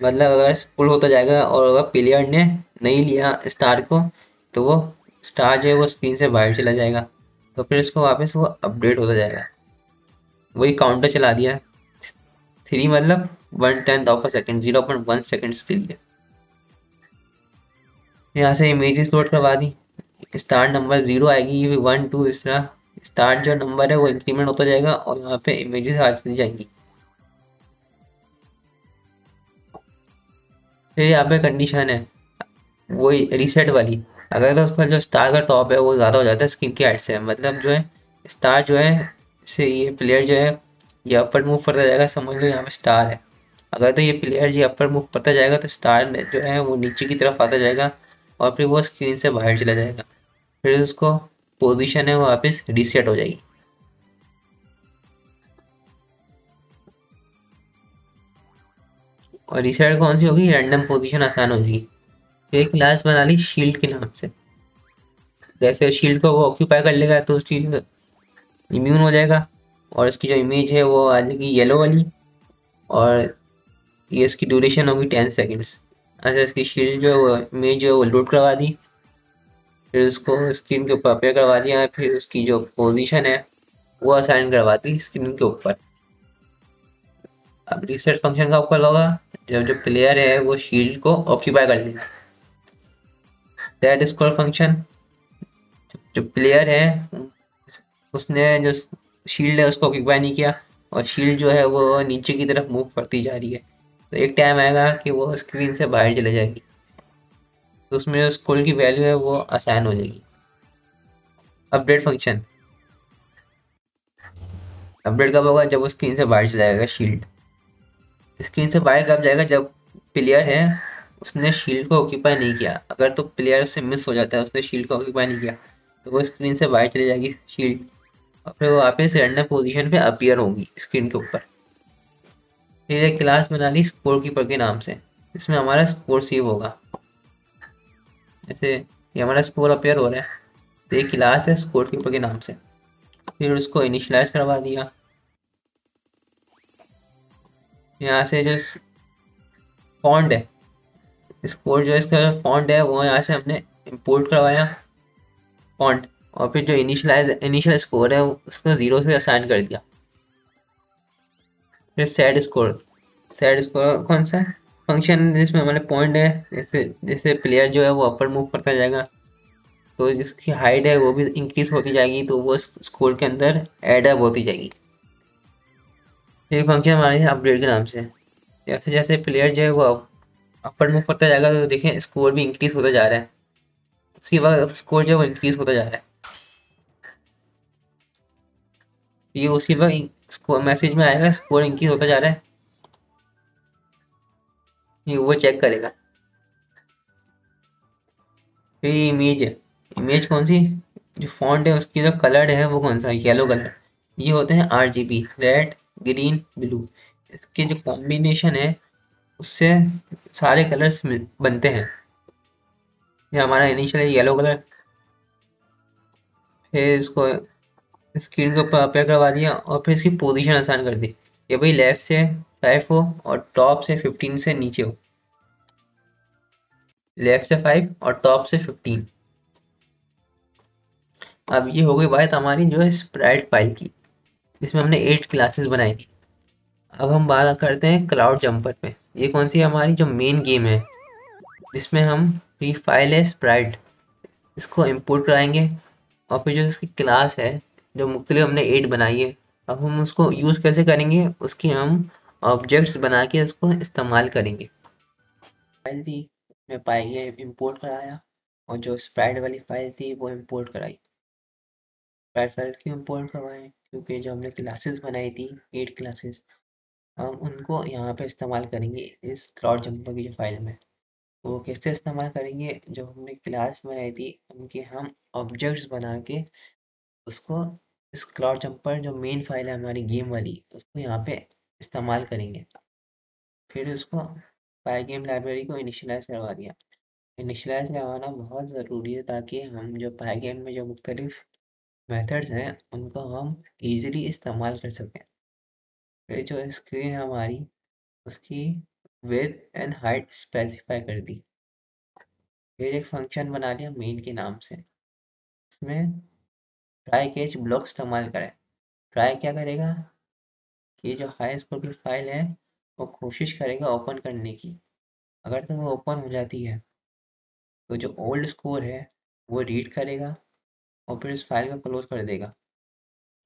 मतलब अगर पुल होता जाएगा और अगर प्लेयर ने नहीं लिया स्टार को तो वो स्टार जो है वो स्क्रीन से बाहर चला जाएगा, तो फिर उसको वापस वो अपडेट होता जाएगा। वही काउंटर चला दिया, 3 मतलब 1/10 0.1 सेकेंड्स के लिए। यहाँ से इमेजेस लोड करवा दी, स्टार नंबर 0 आएगी, ये 1 2 इस तरह स्टार जो नंबर है वो इंक्रीमेंट होता जाएगा और यहाँ पे इमेजेस आ जाएंगी। फिर यहाँ पे कंडीशन है वही रीसेट वाली, अगर तो उसका जो स्टार का टॉप है वो ज़्यादा हो जाता है स्क्रीन की हाइट से, मतलब जो है स्टार जो है से ये प्लेयर जो है ये अपर मूव करता जाएगा, समझ लो यहाँ पे स्टार है, अगर तो ये प्लेयर जी अपर मूव करता जाएगा तो स्टार जो है वो नीचे की तरफ आता जाएगा और फिर वो स्क्रीन से बाहर चला जाएगा, फिर उसको पोजीशन है वो वापस रीसेट हो जाएगी। और रीसेट कौन सी होगी, रैंडम पोजीशन आसान हो जाएगी। फिर एक क्लास बना ली शील्ड के नाम से, जैसे शील्ड को वो ऑक्यूपाई कर लेगा तो उसकी इम्यून हो जाएगा, और इसकी जो इमेज है वो आ जाएगी येलो वाली, और ये इसकी ड्यूरेशन होगी 10 सेकेंड्स। अच्छा इसकी शील्ड जो है वो इमेज जो है वो लोड करवा दी, फिर उसको स्क्रीन के ऊपर अपेयर करवा दिया, फिर उसकी जो पोजीशन है वो असाइन करवा दी स्क्रीन के ऊपर। अब रीसेट फंक्शन का ऊपर होगा जब जो प्लेयर है वो शील्ड को ऑक्यूपाई कर लेगा, दैट इज कॉल्ड फंक्शन। जो प्लेयर है उसने जो शील्ड है उसको ऑक्यूपाई नहीं किया और शील्ड जो है वो नीचे की तरफ मूव करती जा रही है, तो एक टाइम आएगा कि वो स्क्रीन से बाहर चले जाएगी, तो उसमें जो स्कूल की वैल्यू है वो असाइन हो जाएगी। अपडेट फंक्शन, अपडेट कब होगा, जब वो स्क्रीन से बाहर चला जाएगा शील्ड। स्क्रीन से बाहर कब जाएगा, जब प्लेयर है उसने शील्ड को ऑक्यूपाई नहीं किया, अगर तो प्लेयर उससे मिस हो जाता है उसने शील्ड को ऑक्यूपाई नहीं किया तो वो स्क्रीन से बाहर चली जाएगी शील्ड, और फिर वो वापस रैंडम पोजीशन पे अपीयर होगी स्क्रीन के ऊपर। फिर एक क्लास बना ली स्कोर कीपर के नाम से, इसमें हमारा स्कोर सेव होगा, जैसे ये हमारा स्कोर अपीयर हो रहा है तो एक क्लास है स्कोर कीपर के नाम से। फिर उसको इनिशलाइज करवा दिया। यहाँ से जो फॉन्ट है, स्कोर जो इसका फॉन्ट है वो यहाँ से हमने इंपोर्ट करवाया फॉन्ट, और फिर जो इनिशियल स्कोर है उसको 0 से असाइन कर दिया। फिर सेट स्कोर कौन सा फंक्शन जिसमें हमारे पॉइंट है, जैसे जैसे प्लेयर जो है वो अपर मूव करता जाएगा तो जिसकी हाइट है वो भी इंक्रीज होती जाएगी, तो वो स्कोर के अंदर एड अप होती जाएगी। एक फंक्शन हमारे यहाँ अपडेट के नाम से, जैसे जैसे प्लेयर जो है वो अपर मूव करता जाएगा तो देखें स्कोर भी इंक्रीज होता जा रहा है, उसके बाद स्कोर जो है वो इंक्रीज होता जा रहा है। ये उसी वक्त स्कोर मैसेज में आएगा स्कोर इंक्रीज होता जा रहा है, ये वो चेक करेगा। फिर ये इमेज है, इमेज कौन सी, जो फॉन्ट है उसकी जो कलर है वो कौन सा, येलो कलर। ये होते हैं आरजीबी, रेड ग्रीन ब्लू, इसके जो कॉम्बिनेशन है उससे सारे कलर्स बनते हैं। ये हमारा इनिशियल येलो कलर, फिर इसको स्क्रीन के ऊपर अपेयर करवा दिया और फिर इसकी पोजीशन आसान कर दी। ये भाई लेफ्ट से 5 हो और टॉप से 15 से नीचे हो, लेफ्ट से 5 और टॉप से 15। अब ये हो गई बात हमारी जो है स्प्राइट फाइल की, जिसमें हमने 8 क्लासेस बनाई थी। अब हम बात करते हैं क्लाउड जंपर पे। ये कौन सी हमारी जो मेन गेम है जिसमें हम ये फाइल है स्प्राइट, इसको इंपोर्ट कराएंगे और फिर जो इसकी क्लास है जो मुख्तलिफ हमने 8 बनाई है, अब हम उसको यूज़ कैसे करेंगे, उसकी हम ऑब्जेक्ट्स बना के उसको इस्तेमाल करेंगे। फाइल थी मैं पाई है इंपोर्ट कराया, और जो स्प्राइट वाली फाइल थी वो इंपोर्ट कराई। स्प्राइट फाइल क्यों इंपोर्ट करवाएं, क्योंकि जो हमने क्लासेस बनाई थी 8 क्लासेस, हम उनको यहाँ पे इस्तेमाल करेंगे इस क्लाउड जंपर की जो फाइल में। वो कैसे इस्तेमाल करेंगे, जो हमने क्लास बनाई थी उनके हम ऑब्जेक्ट्स बना के उसको इस क्लाउड जंपर जो मेन फाइल है हमारी गेम वाली उसको यहाँ पे इस्तेमाल करेंगे। फिर उसको पाई गेम लाइब्रेरी को इनिशियलाइज करवा दिया। इनिशियलाइज करवाना बहुत ज़रूरी है ताकि हम जो पाई गेम में जो मुख्तलिफ मेथड्स हैं उनको हम इजीली इस्तेमाल कर सकें। फिर जो स्क्रीन है हमारी उसकी विड्थ एंड हाइट स्पेसिफाई कर दी। फिर एक फंक्शन बना लिया मेन के नाम से, इसमें ट्राई कैच ब्लॉक इस्तेमाल करें। ट्राई क्या करेगा कि जो हाई स्कोर की फाइल है वो कोशिश करेगा ओपन करने की। अगर तो वो ओपन हो जाती है तो जो ओल्ड स्कोर है वो रीड करेगा और फिर इस फाइल को क्लोज कर देगा।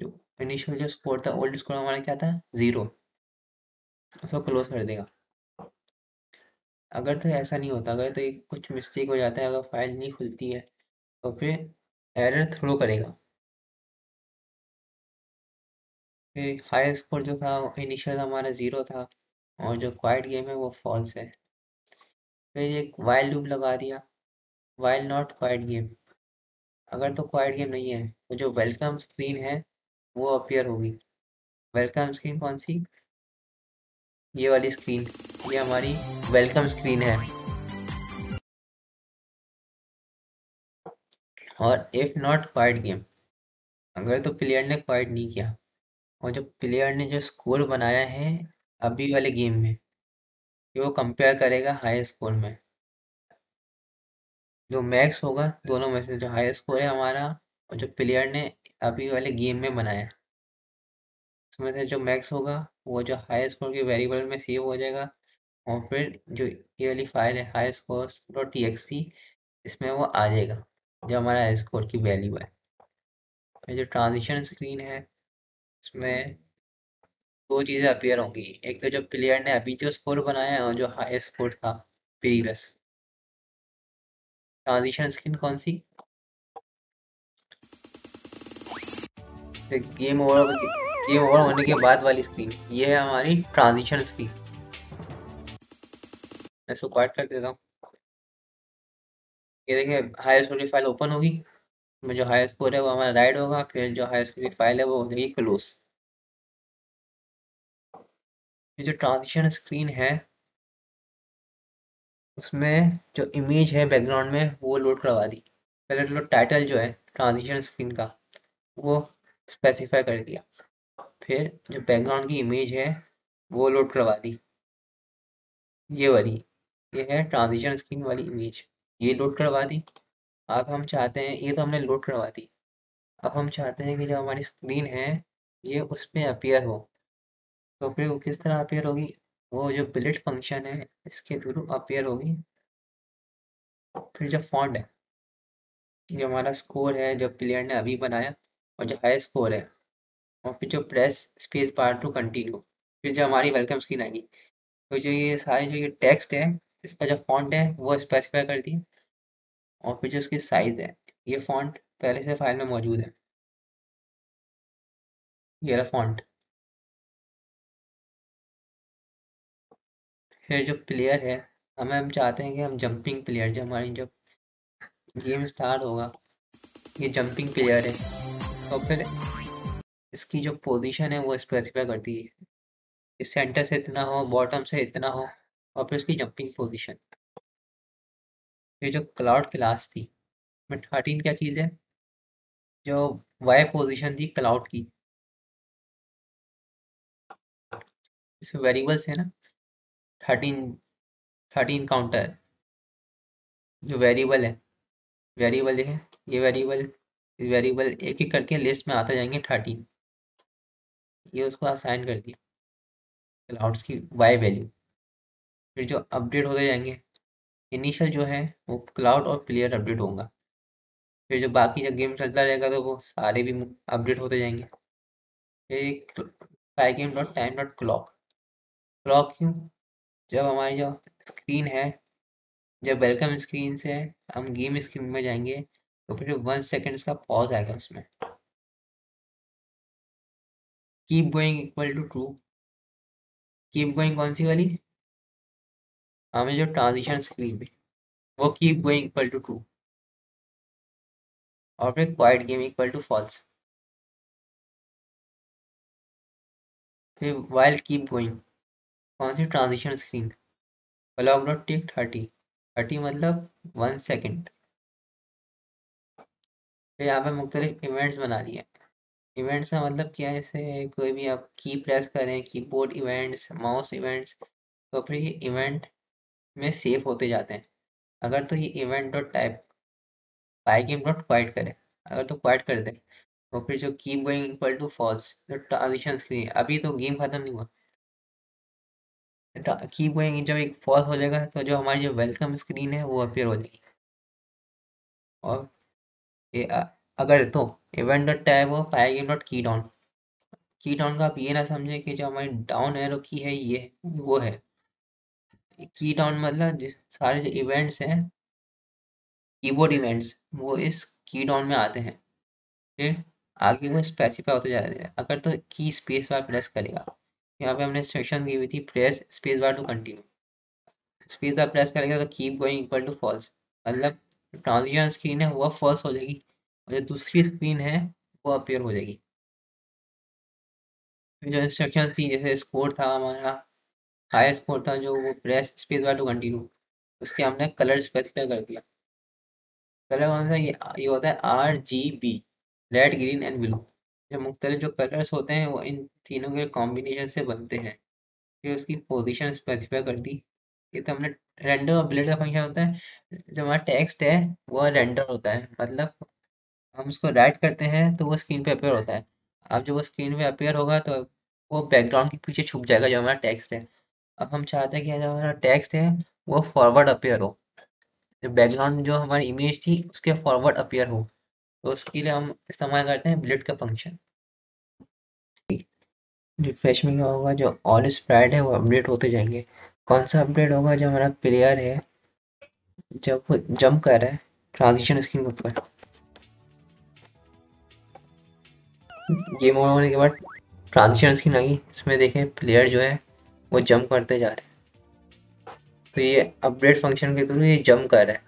जो इनिशियल जो स्कोर था ओल्ड स्कोर हमारा क्या था 0, उसको क्लोज कर देगा। अगर तो ऐसा नहीं होता, अगर तो एक कुछ मिस्टेक हो जाता है, अगर फाइल नहीं खुलती है तो फिर एरर थ्रो करेगा। फिर हाई स्कोर जो था इनिशियल हमारा 0 था और जो क्वाइट गेम है वो फॉल्स है। फिर एक वाइल लूप लगा दिया, वाइल नॉट क्वाइट गेम। अगर तो क्वाइट गेम नहीं है तो जो वेलकम स्क्रीन है वो अपीयर होगी। वेलकम स्क्रीन कौन सी, ये वाली स्क्रीन, ये हमारी वेलकम स्क्रीन है। और इफ नॉट क्वाइट गेम, अगर तो प्लेयर ने क्वाइट नहीं किया और जो प्लेयर ने जो स्कोर बनाया है अभी वाले गेम में, ये वो कंपेयर करेगा हाई स्कोर में। जो मैक्स होगा दोनों में से, जो हाई स्कोर है हमारा और जो प्लेयर ने अभी वाले गेम में बनाया है, उसमें से जो मैक्स होगा वो जो हाई स्कोर के वेरिएबल में सेव हो जाएगा। और फिर जो ये वाली फाइल है high score dot T x T, इसमें वो आ जाएगा जो हमारा हाई स्कोर की वैल्यू है। फिर जो ट्रांजिशन स्क्रीन है इसमें दो चीज़ें अपीयर होंगी, एक तो जो प्लेयर ने अभी जो स्कोर बनाया है और जो हाई स्कोर था प्रीवियस। ट्रांजिशन स्क्रीन कौन सी, गेम ओवर होने के बाद वाली स्क्रीन, ये है हमारी ट्रांजिशन स्क्रीन। मैं इसको क्वाइट कर देता हूँ। ये देखिए हाई स्कोर की फाइल ओपन होगी, में जो हाई स्कोर है वो हमारा राइट होगा, फिर जो हाई स्कोर की फाइल है वो हो जाएगी क्लोज। ये जो ट्रांजिशन स्क्रीन है उसमें जो इमेज है बैकग्राउंड में वो लोड करवा दी। पहले तो टाइटल जो है ट्रांजिशन स्क्रीन का वो स्पेसिफाई कर दिया। फिर जो बैकग्राउंड की इमेज है वो लोड करवा दी, ये वाली, ये है ट्रांजिशन स्क्रीन वाली इमेज, ये लोड करवा दी। अब हम चाहते हैं, ये तो हमने लोड करवा दी, अब हम चाहते हैं कि जो हमारी स्क्रीन है ये उस पे अपीयर हो। तो फिर वो किस तरह अपीयर होगी, वो जो बिलेट फंक्शन है इसके थ्रू अपीयर होगी। फिर जो फॉन्ट है, जो हमारा स्कोर है जो प्लेयर ने अभी बनाया, और जो हाई स्कोर है, और फिर जो press space bar to continue, फिर जो हमारी वेलकम स्क्रीन आएगी। तो जो ये सारे जो ये टेक्स्ट है, इसका जो फॉन्ट है वो स्पेसिफाई कर दिए, और फिर जो इसकी साइज है, ये फॉन्ट पहले से फाइल में मौजूद है, ये रहा फॉन्ट। फिर जो प्लेयर है, हम चाहते हैं कि हम जंपिंग प्लेयर, जो हमारी जब गेम स्टार्ट होगा, ये जंपिंग प्लेयर है, तो फिर इसकी जो पोजीशन है वो स्पेसिफाई करती है, इस सेंटर से इतना हो, बॉटम से इतना हो, और फिर इसकी जंपिंग पोजीशन। ये जो क्लाउड क्लास थी, में 13 क्या चीज़ है, जो वाई पोजीशन थी क्लाउड की, इसमें वेरिएबल्स है ना, 13, 13 काउंटर, जो वेरिएबल है, वेरिएबल है, ये वेरिएबल, वेरिएबल एक एक करके लिस्ट में आते जाएंगे 13, ये उसको असाइन कर दिया क्लाउड्स की वाई वैल्यू। फिर जो अपडेट होते जाएंगे, इनिशियल जो है वो क्लाउड और प्लेयर अपडेट होगा, फिर जो बाकी जब गेम चलता रहेगा तो वो सारे भी अपडेट होते जाएंगे। फिर pygame dot time dot clock, clock क्यों, जब हमारी जो स्क्रीन है, जब वेलकम स्क्रीन से हम गेम स्क्रीन में जाएंगे तो फिर 1 सेकेंड्स का पॉज आएगा उसमें। Keep going equal to true, keep going कौन सी वाली, हमें जो ट्रांजिशन स्क्रीन में, वो keep going equal to true, और फिर quit game equal to false. फिर वाइल कीप गोइंग, कौन सी transition screen, clock dot tick 30, 30 मतलब 1 सेकेंड। फिर यहाँ पे मुख्तलिफ इवेंट्स बना लिए, इवेंट्स का मतलब क्या है, जैसे कोई भी आप की प्रेस करें, कीबोर्ड इवेंट्स, माउस इवेंट्स, तो फिर ये इवेंट में सेव होते जाते हैं। अगर तो ये event dot type pygame dot quit करें, अगर तो क्वाइट कर दें, तो फिर जो keep going equal to false, जो ट्रांजिशन स्क्रीन, अभी तो गेम खत्म नहीं हुआ, कीप गोइंग जब एक फॉल्स हो जाएगा तो जो हमारी जो वेलकम स्क्रीन है वो अपीयर हो जाएगी। और ये अगर तो इवेंट डॉट टैब हो पाई गेम डॉट की डाउन, की डाउन का आप ये ना समझे कि जो हमारी डाउन एरो की है ये वो है, की डाउन मतलब सारे जो इवेंट्स हैं, कीबोर्ड इवेंट्स, वो इस की डाउन में आते हैं। फिर आगे वो स्पेसिफाई होते जा रहे हैं, अगर तो की स्पेस बार प्रेस करेगा, यहाँ पे हमने इंस्ट्रक्शन दी हुई थी press space bar to continue, space bar press करेगा तो keep going equal to false, मतलब ट्रांजिशन स्क्रीन है वो फॉल्स हो जाएगी, और जो दूसरी स्क्रीन है वो अपीयर हो जाएगी। फिर जो इंस्ट्रक्शन थी, जैसे स्कोर था हमारा, हाई स्कोर था जो वो press space bar to continue, उसके हमने कलर स्पेसिफाई कर दिया। कलर कौन सा, ये होता है RGB, red green and blue, जो मुख्तलिफ जो कलर्स होते हैं वो इन तीनों के कॉम्बिनेशन से बनते हैं। फिर उसकी पोजीशन स्पेसिफाई कर दी। ये तो हमने रेंडर और ब्लेड का फंक्शन होता है, जो हमारा टेक्स्ट है वो रेंडर होता है, मतलब हम उसको राइट करते हैं तो वो स्क्रीन पे अपेयर होता है। अब जब वो स्क्रीन पे अपेयर होगा तो वो बैकग्राउंड के पीछे छुप जाएगा जो हमारा टेक्स्ट है। अब हम चाहते हैं कि जो हमारा टेक्स्ट है वो फॉरवर्ड अपेयर हो, जो बैकग्राउंड जो हमारी इमेज थी उसके फॉरवर्ड अपेयर हो, तो उसके लिए हम इस्तेमाल करते हैं ब्लिट का फंक्शन। रिफ्रेश में क्या होगा, जो ऑल स्प्राइट है वो अपडेट होते जाएंगे। कौन सा अपडेट होगा, जो हमारा प्लेयर है जब वो जंप कर रहा है ट्रांजिशन स्क्रीन के ऊपर, गेम ओवर होने के बाद ट्रांजिशन स्क्रीन आ गई, इसमें देखें प्लेयर जो है वो जंप करते जा रहे हैं, तो ये अपडेट फंक्शन के थ्रू ये जंप कर रहा है।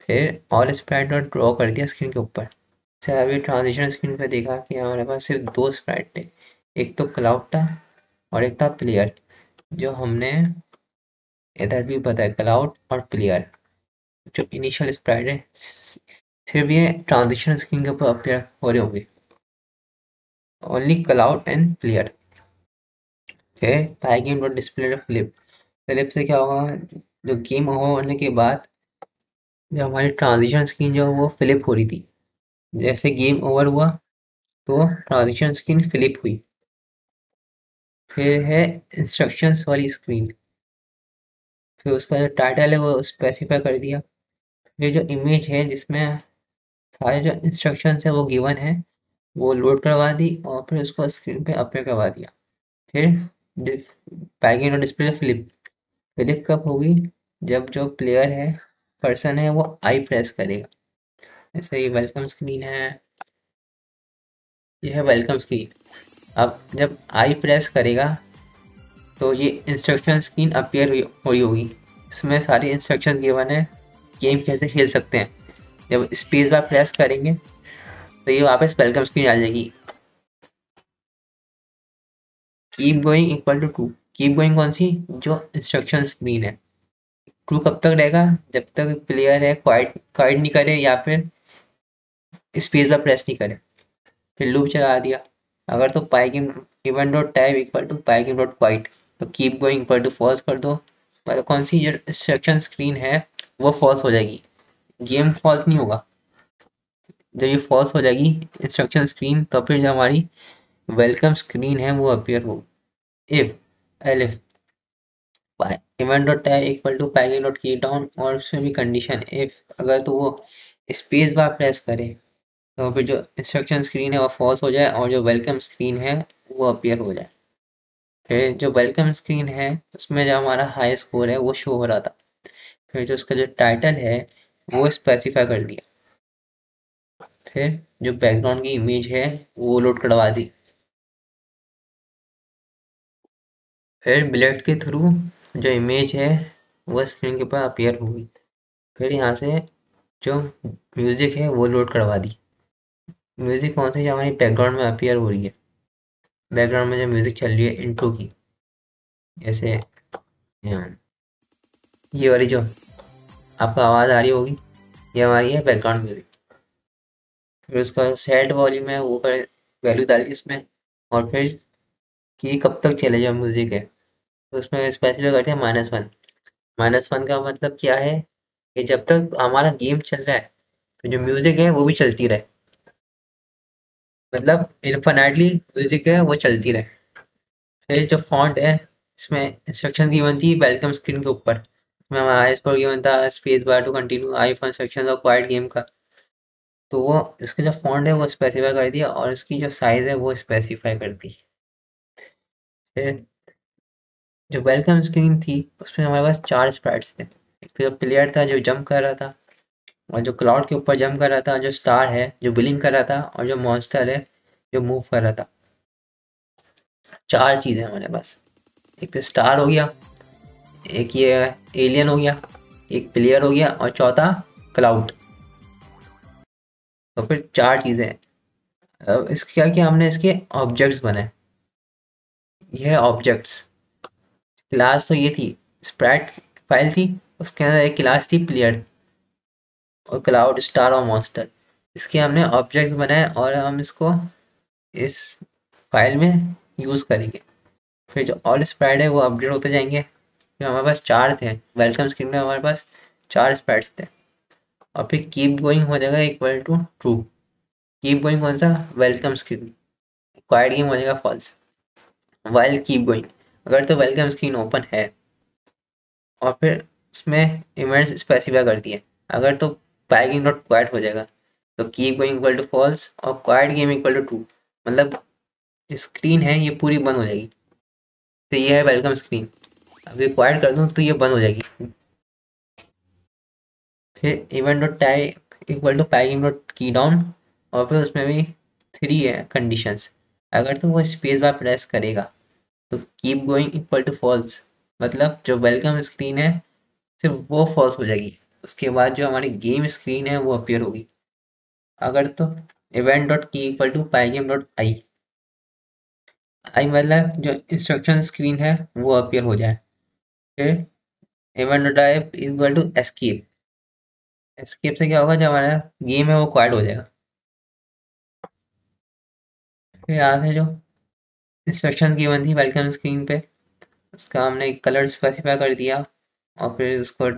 फिर ऑल स्प्राइट डॉट ड्रॉ कर दिया स्क्रीन के ऊपर। अच्छा, अभी ट्रांजिशन स्क्रीन पे देखा कि हमारे पास सिर्फ दो स्प्राइट थे, एक तो क्लाउड था और एक था प्लेयर, जो हमने इधर भी बताया, क्लाउड और प्लेयर। जो इनिशियल स्प्राइट है फिर भी ये ट्रांजिशन स्क्रीन के ऊपर अपीयर हो रहे होंगे, ओनली क्लाउड एंड प्लेयर। फिर pygame dot display flip, flip से क्या होगा, जो गेम ओवर होने के बाद जो हमारी ट्रांजिशन स्क्रीन जो वो फ्लिप हो रही थी, जैसे गेम ओवर हुआ तो ट्रांजिशन स्क्रीन फ्लिप हुई। फिर है इंस्ट्रक्शंस वाली स्क्रीन, फिर उसका जो टाइटल है वो स्पेसिफाई कर दिया। ये जो इमेज है जिसमें सारे जो इंस्ट्रक्शंस है वो गिवन है, वो लोड करवा दी और फिर उसको स्क्रीन पे अपीयर करवा दिया। फिर पैकिंग और डिस्प्ले फ्लिप, फ्लिप कब होगी, जब जो प्लेयर है, पर्सन है, वो आई प्रेस करेगा। जैसे ये वेलकम स्क्रीन है, ये है वेलकम स्क्रीन। अब जब आई प्रेस करेगा तो ये इंस्ट्रक्शन स्क्रीन अपीयर हुई होगी, इसमें सारी इंस्ट्रक्शन गिवन है, गेम कैसे खेल सकते हैं। जब स्पेस बार प्रेस करेंगे तो ये वापस वेलकम स्क्रीन आ जाएगी। Keep going equal to true, keep going कौन सी, जो इंस्ट्रक्शन स्क्रीन है। ट्रू कब तक रहेगा, जब तक प्लेयर है क्वाइट क्वाइट नहीं करे या फिर स्पेस बार प्रेस नहीं करे। फिर लूप चला दिया। अगर तो pygame event dot type equal to pygame dot quit, तो keep going equal to false कर दो, मतलब कौन सी जो इंस्ट्रक्शन स्क्रीन है वो फॉल्स हो जाएगी, गेम फॉल्स नहीं होगा। जब ये फॉल्स हो जाएगी इंस्ट्रक्शन स्क्रीन, तो फिर जो हमारी वेलकम स्क्रीन है वो अपीयर होगी। If elif event dot type equal to package dot key down, और उसमें भी कंडीशन इफ, अगर तो वो स्पेस बार प्रेस करे तो फिर जो इंस्ट्रक्शन स्क्रीन है वो फॉल्स हो जाए और जो वेलकम स्क्रीन है वो अपीयर हो जाए। फिर जो वेलकम स्क्रीन है उसमें जो हमारा हाई स्कोर है वो शो हो रहा था। फिर जो उसका जो टाइटल है वो स्पेसिफाई कर दिया। फिर जो बैकग्राउंड की इमेज है वो लोड करवा दी। फिर ब्लेड के थ्रू जो इमेज है वो स्क्रीन के ऊपर अपीयर होगी। फिर यहाँ से जो म्यूजिक है वो लोड करवा दी। म्यूजिक कौन सी, जो हमारी बैकग्राउंड में अपीयर हो रही है, बैकग्राउंड में जो म्यूजिक चल रही है इंट्रो की, जैसे ये वाली जो आपको आवाज आ रही होगी, ये हमारी है बैकग्राउंड म्यूजिक। फिर उसका सेट वॉल्यूम है वो कर वैल्यू डाली इसमें, और फिर कि कब तक चले जो म्यूजिक है, तो उसमें स्पेसिफाई करते हैं -1। -1 का मतलब क्या है, कि जब तक हमारा गेम चल रहा है तो जो म्यूजिक है वो भी चलती रहे, मतलब इनफिनाइटली म्यूजिक है वो चलती रहे। फिर जो फॉन्ट है, इसमें इंस्ट्रक्शन गिवन थी वेलकम स्क्रीन के ऊपर, इसमें हमारा आई स्कोर गिवन था, space bar to continue, I for instruction और क्वाइट गेम का, तो वो इसका जो फॉन्ट है वो स्पेसिफाई कर दिया और इसकी जो साइज है वो स्पेसिफाई कर दी। फिर जो वेलकम स्क्रीन थी उसमें हमारे पास 4 स्प्राइट्स थे। एक तो जो प्लेयर था जो जंप कर रहा था, और जो क्लाउड के ऊपर जंप कर रहा था, जो स्टार है जो बिलिंग कर रहा था, और जो मॉन्स्टर है जो मूव कर रहा था। 4 चीजें हमारे पास, एक तो स्टार हो गया, एक ये एलियन हो गया, एक प्लेयर हो गया, और चौथा क्लाउड। तो फिर 4 चीजें हैं। अब इसके क्या किया हमने, इसके ऑब्जेक्ट्स बनाए। ये है ऑब्जेक्ट्स। क्लास तो ये थी, स्प्राइट फाइल थी, उसके अंदर एक क्लास थी प्लेयर और क्लाउड स्टार और मॉन्स्टर। इसके हमने ऑब्जेक्ट्स बनाए और हम इसको इस फाइल में यूज करेंगे। फिर जो ऑल स्प्राइट है वो अपडेट होते जाएंगे। फिर हमारे पास 4 थे, वेलकम स्क्रीन में हमारे पास 4 स्प्राइट्स थे। और फिर कीप गोइंग हो जाएगा equal to true. Keep going कौन सा, वेलकम स्क्रीन। क्वाइट गेम हो जाएगा फॉल्स। वाइल कीप गोइंग, अगर तो वेलकम स्क्रीन ओपन है, और फिर इसमें इवेंट्स स्पेसिफाई कर दिए, अगर तो पैकिंग डॉट क्वाइट हो जाएगा, तो keep going equal to false और quit game equal to true, मतलब स्क्रीन है ये पूरी बंद हो जाएगी। तो ये है वेलकम स्क्रीन। अभी क्वाइट कर दूं तो ये बंद हो जाएगी। फिर event dot type equal to packing dot key down, और फिर उसमें भी 3 है कंडीशंस। अगर तो वो स्पेस बार प्रेस करेगा तो keep going equal to false, मतलब जो वेलकम स्क्रीन है सिर्फ वो फॉल्स हो जाएगी, उसके बाद जो हमारी गेम स्क्रीन है वो अपीयर होगी। अगर तो इवेंट डॉट की इक्वल टू पाइगेम डॉट आई, आई मतलब जो इंस्ट्रक्शन स्क्रीन है वो अपीयर हो जाए। फिर event dot I equal to escape, escape से क्या होगा, जब हमारा गेम है वो क्वाइट हो जाएगा। फिर यहाँ से जो इंस्ट्रक्शंस गिवन थी वेलकम स्क्रीन पे, उसका हमने कलर स्पेसिफाई कर दिया, और फिर उसको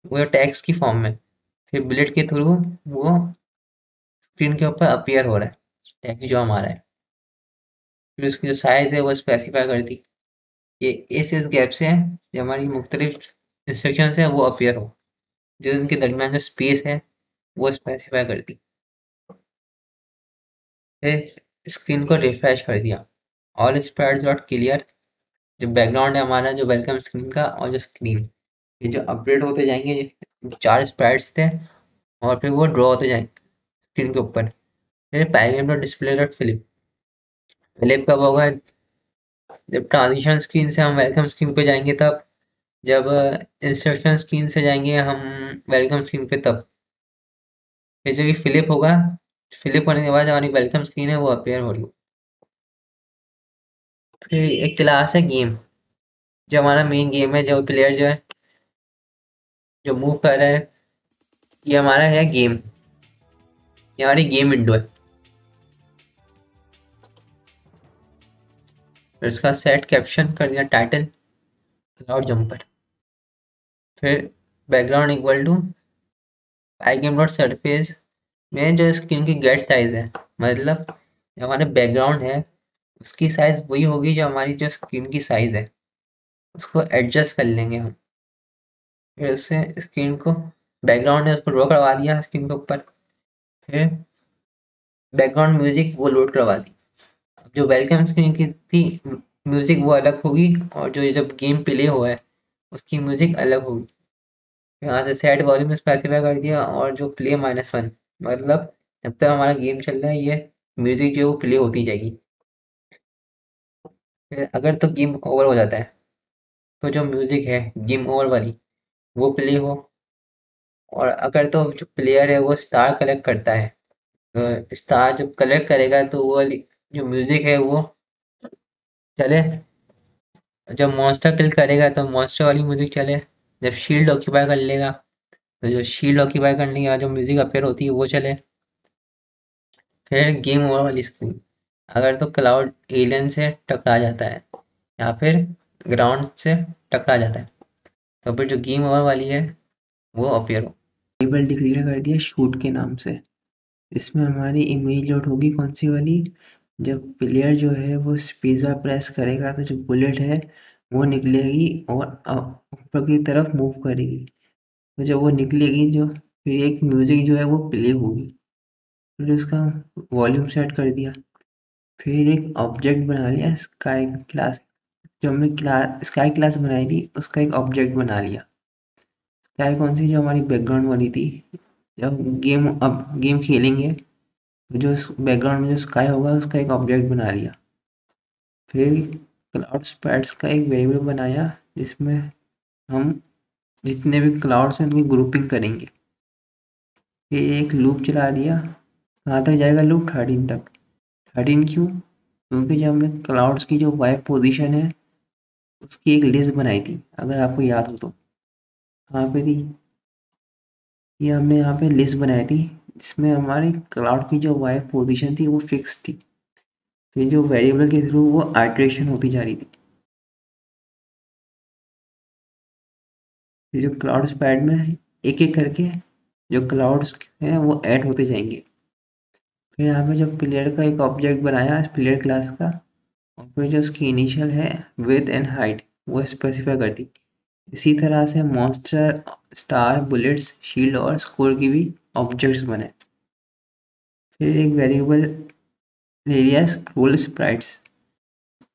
वो टेक्स्ट की फॉर्म में, फिर बुलेट के थ्रू वो स्क्रीन के ऊपर अपीयर हो रहा है टेक्स्ट जो हमारा है। फिर उसकी जो साइज है वो स्पेसिफाई कर दी, ये इस गैप से जो हमारी मुख्तलिफ इंस्ट्रक्शन है वो अपीयर हो, जो उनके दरमियान जो स्पेस है वो स्पेसिफाई कर दी। फिर स्क्रीन को रिफ्रेश कर दिया, ऑल स्प्रेड्स डॉट क्लियर, जो बैकग्राउंड है हमारा जो वेलकम स्क्रीन का और जो स्क्रीन, ये जो अपडेट होते जाएंगे, 4 स्प्रेड्स थे, और फिर वो ड्रॉ होते जाएंगे स्क्रीन के ऊपर। फिर paragraph dot display dot flip, flip कब होगा, जब ट्रांजिशन स्क्रीन से हम वेलकम स्क्रीन पे जाएंगे तब, जब इंस्ट्रक्शन स्क्रीन से जाएंगे हम वेलकम स्क्रीन पे तब। फिर जब ये फिलिप होगा, फिलिप होने के बाद हमारी वेलकम स्क्रीन है वो अपीयर होगी। फिर एक क्लास है गेम, जो हमारा मेन गेम है, जो प्लेयर जो है जो मूव कर रहा है, ये हमारा है गेम, ये हमारी गेम विंडो है। फिर इसका सेट कैप्शन कर दिया टाइटल क्लाउड जंपर। फिर background equal to I game dot surface में जो स्क्रीन की गेट साइज है, मतलब जो हमारे बैकग्राउंड है उसकी साइज वही होगी जो हमारी जो स्क्रीन की साइज है, उसको एडजस्ट कर लेंगे हम। फिर उससे स्क्रीन को बैकग्राउंड है उसको ड्रॉ करवा दिया स्क्रीन के ऊपर। फिर बैकग्राउंड म्यूजिक वो लोड करवा दी। अब जो वेलकम स्क्रीन की थी म्यूजिक वो अलग होगी, और जो ये जब गेम प्ले हुआ है उसकी म्यूजिक अलग होगी। यहाँ से सेट वॉल्यूम स्पेसिफाई कर दिया, और जो प्ले -1, मतलब जब तक हमारा गेम चल रहा है ये म्यूजिक जो है वो प्ले होती जाएगी। फिर अगर तो गेम ओवर हो जाता है तो जो म्यूजिक है गेम ओवर वाली वो प्ले हो, और अगर तो जो प्लेयर है वो स्टार कलेक्ट करता है, तो स्टार जब कलेक्ट करेगा तो वो वाली जो म्यूजिक है वो चले। जब मॉन्स्टर किल करेगा तो मॉन्स्टर वाली म्यूजिक चले। जब शील्ड ऑक्यूपाई कर लेगा तो जो शील्ड ऑक्यूपाई करने के बाद जो म्यूजिक अपेयर होती है वो चले। फिर गेम ओवर वाली स्क्रीन, अगर तो क्लाउड एलियन से टकरा जाता है या फिर ग्राउंड से टकरा जाता है, तो फिर जो गेम ओवर वाली है वो अपेयर हो। टेबल डिक्लेयर कर दिया शूट के नाम से, इसमें हमारी इमेज लोड होगी कौन सी वाली, जब प्लेयर जो है वो स्पेस बार प्रेस करेगा तो जो बुलेट है वो निकलेगी और ऊपर की तरफ मूव करेगी। तो जब वो निकलेगी जो फिर एक म्यूजिक जो है वो प्ले होगी। फिर उसका वॉल्यूम सेट कर दिया। फिर एक ऑब्जेक्ट बना लिया स्काई क्लास, जो हमने क्लास स्काई क्लास बनाई थी उसका एक ऑब्जेक्ट बना लिया। स्काई कौन सी, जो हमारी बैकग्राउंड वाली थी, जब अब गेम खेलेंगे तो जो बैकग्राउंड में जो स्काई होगा उसका एक ऑब्जेक्ट बना लिया। फिर क्लाउड स्पैट्स का एक वेरिएबल बनाया जिसमें हम जितने भी क्लाउड्स हैं उनकी ग्रुपिंग करेंगे। फिर एक लूप चला दिया, कहाँ तक जाएगा लूप, 13 तक। 13 क्यों, क्योंकि जब हमने क्लाउड्स की जो वाइब पोजीशन है उसकी एक लिस्ट बनाई थी, अगर आपको याद हो तो। कहाँ पे थी, ये हमने यहाँ पे लिस्ट बनाई थी जिसमें हमारी क्लाउड की जो वाइब पोजीशन थी वो फिक्स थी। फिर जो वेरिएबल के थ्रू वो आइटरेशन होती जा रही थी। फिर जो क्लाउड स्पैड में एक एक करके जो क्लाउड्स हैं वो ऐड होते जाएंगे। फिर यहाँ पे जो प्लेयर का एक ऑब्जेक्ट बनाया इस प्लेयर क्लास का, और फिर जो उसकी इनिशियल है विड्थ एंड हाइट वो स्पेसिफाई कर दी। इसी तरह से मॉन्स्टर, स्टार, बुलेट्स, शील्ड और स्कोर की भी ऑब्जेक्ट्स बने। फिर एक वेरिएबल ले लिया स्क्रोल स्प्राइट्स,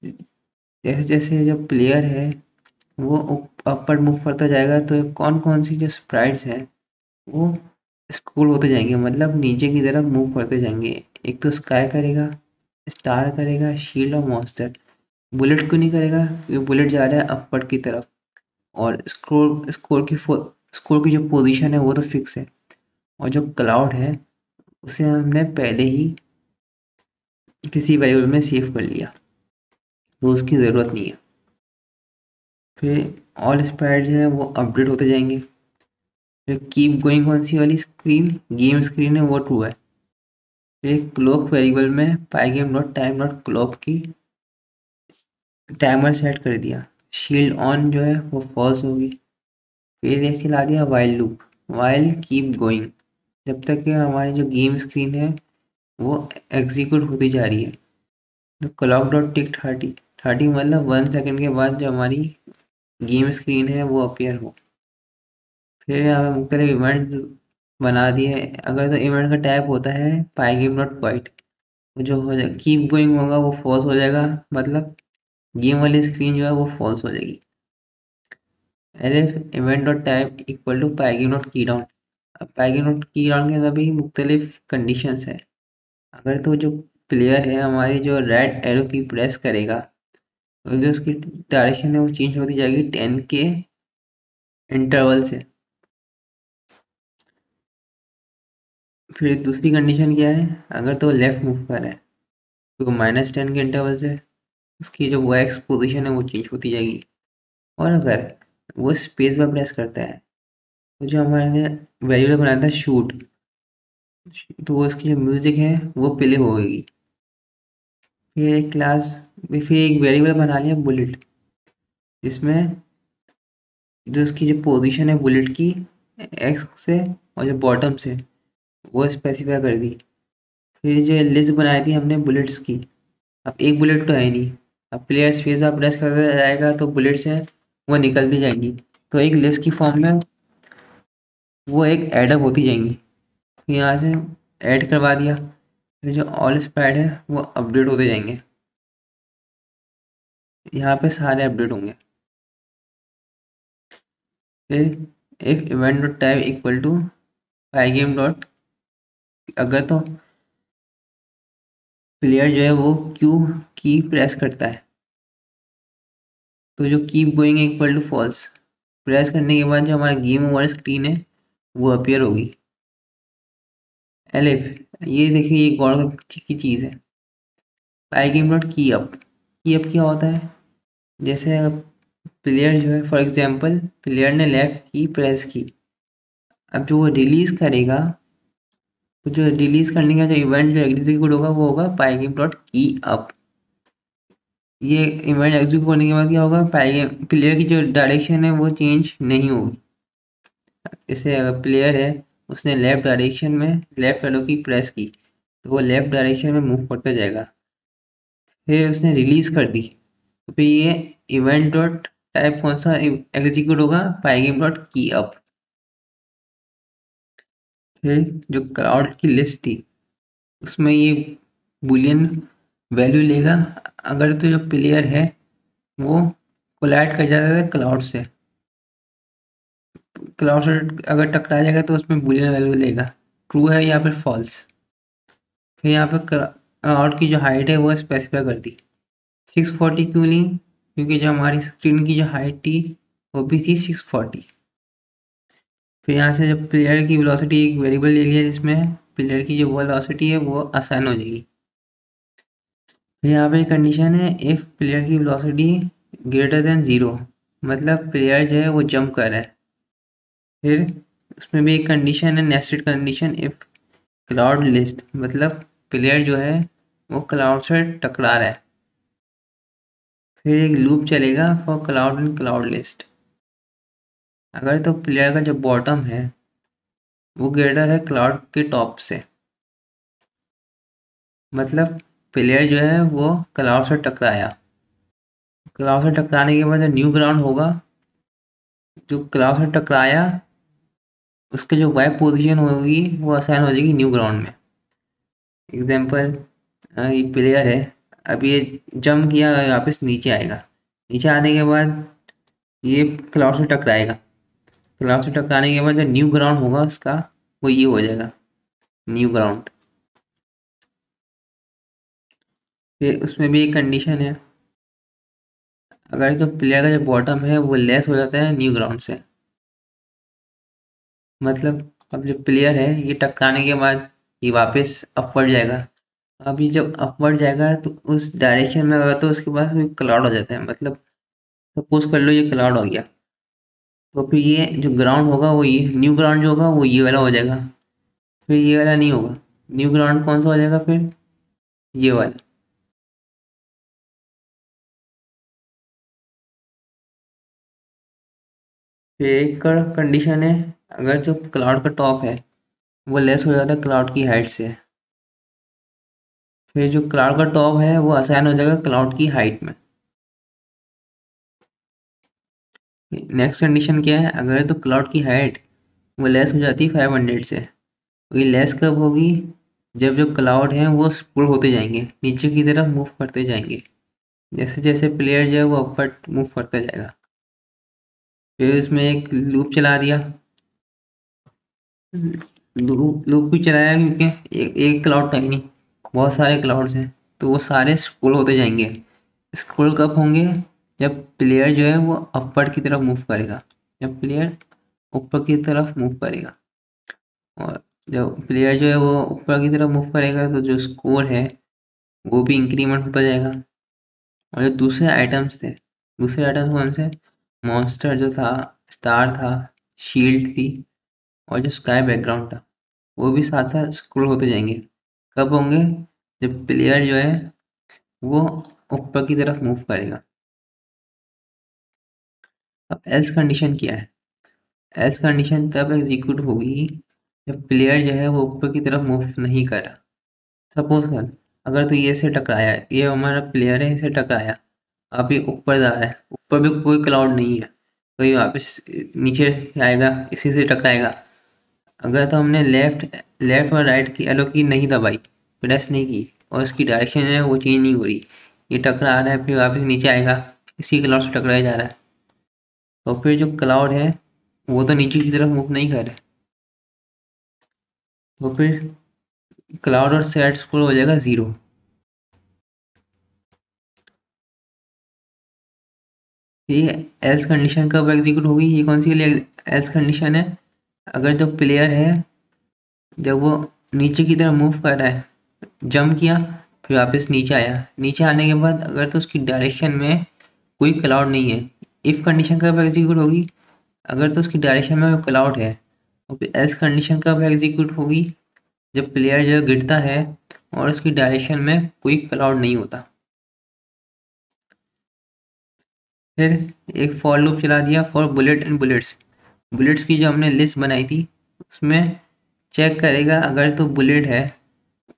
जैसे जैसे जो प्लेयर है वो अपर मूव करता जाएगा तो कौन कौन सी जो स्प्राइट्स हैं वो स्क्रोल होते जाएंगे, मतलब नीचे की तरफ मूव करते जाएंगे। एक तो स्काई करेगा, स्टार करेगा, शील्ड और मॉन्स्टर। बुलेट क्यों नहीं करेगा, क्योंकि बुलेट जा रहा है अपवर्ड की तरफ, और स्कोर की जो पोजीशन है वो तो फिक्स है। और जो क्लाउड है उसे हमने पहले ही किसी वेरिएबल में सेव कर लिया तो उसकी ज़रूरत नहीं है। फिर ऑल स्प्राइट जो है वो अपडेट होते जाएंगे। फिर कीप गोइंग कौन सी वाली स्क्रीन, गेम स्क्रीन है, वो ट्रू है। फिर क्लॉक वेरिएबल में pygame dot time dot clock की टाइमर सेट कर दिया, शील्ड ऑन जो है वो फॉल्स होगी। फिर एक चला दिया while loop, while keep going, जब तक कि हमारी जो गेम स्क्रीन है वो एग्जीक्यूट होती जा रही है। तो क्लॉक डॉट टिक 30 मतलब 1 सेकेंड के बाद जो हमारी गेम स्क्रीन है वो अपीयर हो। फिर यहाँ पे मुख्तलिफ इवेंट बना दिए। अगर तो इवेंट का टाइप होता है पाई गेम डॉट वाइट, जो हो जाए कीप गोइंग होगा वो फॉल्स हो जाएगा, मतलब गेम वाली स्क्रीन जो है वो फॉल्स हो जाएगी। Elif event dot type equal to pygame dot key down. अब pygame dot key down के अंदर भी मुख्तलिफ कंडीशंस है। अगर तो जो प्लेयर है हमारी जो रेड एरो की प्रेस करेगा तो जो उसकी डायरेक्शन है वो चेंज होती जाएगी 10 के इंटरवल से। फिर दूसरी कंडीशन क्या है, अगर तो लेफ्ट मूव कर रहा है तो -10 के इंटरवल से उसकी जो वो एक्स पोजिशन है वो चेंज होती जाएगी। और अगर वो स्पेस बार प्रेस करता है तो जो हमारे वेरिएबल बनाया था शूट, तो वो उसकी जो म्यूजिक है वो प्ले होगी। फिर एक क्लास, फिर एक वेरिएबल बना लिया बुलेट, जिसमें जो उसकी जो पोजीशन है बुलेट की एक्स से और जो बॉटम से वो स्पेसिफाई कर दी। फिर जो लिस्ट बनाई थी हमने बुलेट्स की, अब एक बुलेट तो है नहीं, अब प्लेयर स्पेस बार प्रेस करता जाएगा तो बुलेट्स हैं वो निकलती जाएंगी, तो एक लिस्ट की फॉर्म में वो एक एडअप होती जाएंगी। फिर यहाँ से ऐड करवा दिया, फिर जो ऑल स्प्राइट है वो अपडेट होते जाएंगे, यहाँ पे सारे अपडेट होंगे। फिर if event dot type equal to pygame dot, अगर तो प्लेयर जो है वो क्यू की प्रेस करता है तो जो keep going equal to false, press करने के बाद जो हमारा गेम ओवर स्क्रीन है वो अपीयर होगी। एलिफ, ये देखिए ये गौर की चीज़ है, पाई गेम डॉट की अप क्या होता है, जैसे प्लेयर जो है फॉर एग्जांपल प्लेयर ने लेफ्ट की प्रेस की, अब जो वो रिलीज करेगा तो जो रिलीज करने का जो इवेंट जो एग्जीक्यूट होगा वो होगा पाई गेम डॉट की अप। ये इवेंट एग्जीक्यूट होने के बाद क्या होगा, पाई गेम प्लेयर की जो डायरेक्शन है वो चेंज नहीं होगी। जैसे अगर प्लेयर है उसने लेफ्ट डायरेक्शन में लेफ्ट एरो की प्रेस की तो वो लेफ्ट डायरेक्शन में मूव करता जाएगा। फिर उसने रिलीज कर दी तो फिर ये इवेंट डॉट टाइप कौन सा एग्जीक्यूट होगा, पाई गेम डॉट की अप। फिर जो क्राउड की लिस्ट थी उसमें ये बुलियन वैल्यू लेगा, अगर तो जो प्लेयर है वो कोलाइड कर जाता है क्लाउड से, क्लाउड से अगर टकरा जाएगा तो उसमें बुलियन वैल्यू लेगा, ट्रू है या फिर फॉल्स। फिर यहाँ पे क्लाउड की जो हाइट है वो स्पेसिफाई कर दी, 640 क्यों ली, क्योंकि जो हमारी स्क्रीन की जो हाइट थी वो भी थी 640। फिर यहाँ से जब प्लेयर की वेलोसिटी एक वेरिएबल ले लिया जिसमें प्लेयर की जो वेलोसिटी है वो आसान हो जाएगी। फिर यहाँ पे कंडीशन है इफ प्लेयर की वेलोसिटी ग्रेटर देन 0, मतलब प्लेयर जो है वो जंप कर रहा है। फिर उसमें भी एक कंडीशन है nested condition, if cloud list, मतलब प्लेयर जो है वो क्लाउड से टकरा रहा है। फिर एक लूप चलेगा for cloud and cloud list, अगर तो प्लेयर का जो बॉटम है वो ग्रेटर है क्लाउड के टॉप से, मतलब प्लेयर जो है वो क्लाउड से टकराया, क्लाउड से टकराने के बाद जो न्यू ग्राउंड होगा, जो क्लाउड से टकराया उसके जो वाइप पोजीशन होगी वो असाइन हो जाएगी न्यू ग्राउंड में। एग्जांपल, ये प्लेयर है, अब ये जंप किया वापस नीचे आएगा, नीचे आने के बाद ये क्लाउड से टकराएगा, क्लाउड से टकराने के बाद जो न्यू ग्राउंड होगा उसका वो ये हो जाएगा न्यू ग्राउंड। फिर उसमें भी एक कंडीशन है, अगर जो प्लेयर का जो बॉटम है वो लेस हो जाता है न्यू ग्राउंड से, मतलब अब जो प्लेयर है ये टकराने के बाद ये वापस अपवर्ड जाएगा, अब ये जब अपवर्ड जाएगा तो उस डायरेक्शन में अगर तो उसके पास कोई क्लाउड हो जाता है, मतलब सपोज कर लो ये क्लाउड हो गया, तो फिर ये जो ग्राउंड होगा वो ये न्यू ग्राउंड जो होगा वो ये वाला हो जाएगा, फिर ये वाला नहीं होगा। न्यू ग्राउंड कौन सा हो जाएगा फिर? ये वाला। फिर एक कंडीशन है, अगर जो क्लाउड का टॉप है वो लेस हो जाता है क्लाउड की हाइट से, फिर जो क्लाउड का टॉप है वो असाइन हो जाएगा क्लाउड की हाइट में। नेक्स्ट कंडीशन क्या है, अगर तो क्लाउड की हाइट वो लेस हो जाती है 500 से, तो ये लेस कब होगी? जब जो क्लाउड है वो स्प्रेड होते जाएंगे, नीचे की तरफ मूव करते जाएंगे, जैसे जैसे प्लेयर जो है वो अपवर्ड मूव करता जाएगा। फिर इसमें एक लूप चला दिया, लूप लूप भी चलाया क्योंकि एक क्लाउड का ही नहीं, बहुत सारे क्लाउड्स हैं, तो वो सारे स्क्रोल होते जाएंगे। स्क्रोल कब होंगे? जब प्लेयर जो है वो अपवर्ड की तरफ मूव करेगा, जब प्लेयर ऊपर की तरफ मूव करेगा, और जब प्लेयर जो है वो ऊपर की तरफ मूव करेगा तो जो स्कोर है वो भी इंक्रीमेंट होता जाएगा। और जो दूसरे आइटम्स थे, दूसरे आइटम्स कौन से? मॉन्स्टर जो था, स्टार था, शील्ड थी, और जो स्काई बैकग्राउंड था, वो भी साथ साथ स्क्रोल होते जाएंगे। कब होंगे? जब प्लेयर जो है वो ऊपर की तरफ मूव करेगा। अब एल्स कंडीशन क्या है? एल्स कंडीशन तब एग्जीक्यूट होगी जब प्लेयर जो है वो ऊपर की तरफ मूव नहीं कर रहा। सपोज कर, अगर तो ये से टकराया, ये हमारा प्लेयर है, इसे टकराया, अब ये ऊपर जा रहा है, ऊपर भी कोई क्लाउड नहीं है, तो ये वापस नीचे आएगा, इसी से टकराएगा। अगर तो हमने लेफ्ट लेफ्ट और राइट की एरो की नहीं दबाई, प्रेस नहीं की, और इसकी डायरेक्शन है वो चेंज नहीं हो रही, ये टकरा रहा है फिर वापस नीचे आएगा, इसी क्लाउड से टकराया जा रहा है, तो फिर जो क्लाउड है वो तो नीचे की तरफ मूव नहीं कर रहा है, तो फिर क्लाउड और सेट स्कोर हो जाएगा 0। ये एल्स कंडीशन कब एग्जीक्यूट होगी? ये कौन सी एल्स कंडीशन है? अगर जो प्लेयर है जब वो नीचे की तरफ मूव कर रहा है, जंप किया, फिर वापस नीचे आया, नीचे आने के बाद अगर तो उसकी डायरेक्शन में कोई क्लाउड नहीं है, इफ कंडीशन कब एग्जीक्यूट होगी? अगर तो उसकी डायरेक्शन में क्लाउड है। और फिर एल्स कंडीशन कब एग्जीक्यूट होगी? जब प्लेयर जो गिरता है और उसकी डायरेक्शन में कोई क्लाउड नहीं होता। फिर एक फॉर लूप चला दिया for bullet and bullets. Bullets की जो हमने लिस्ट बनाई थी उसमें चेक करेगा, अगर तो बुलेट है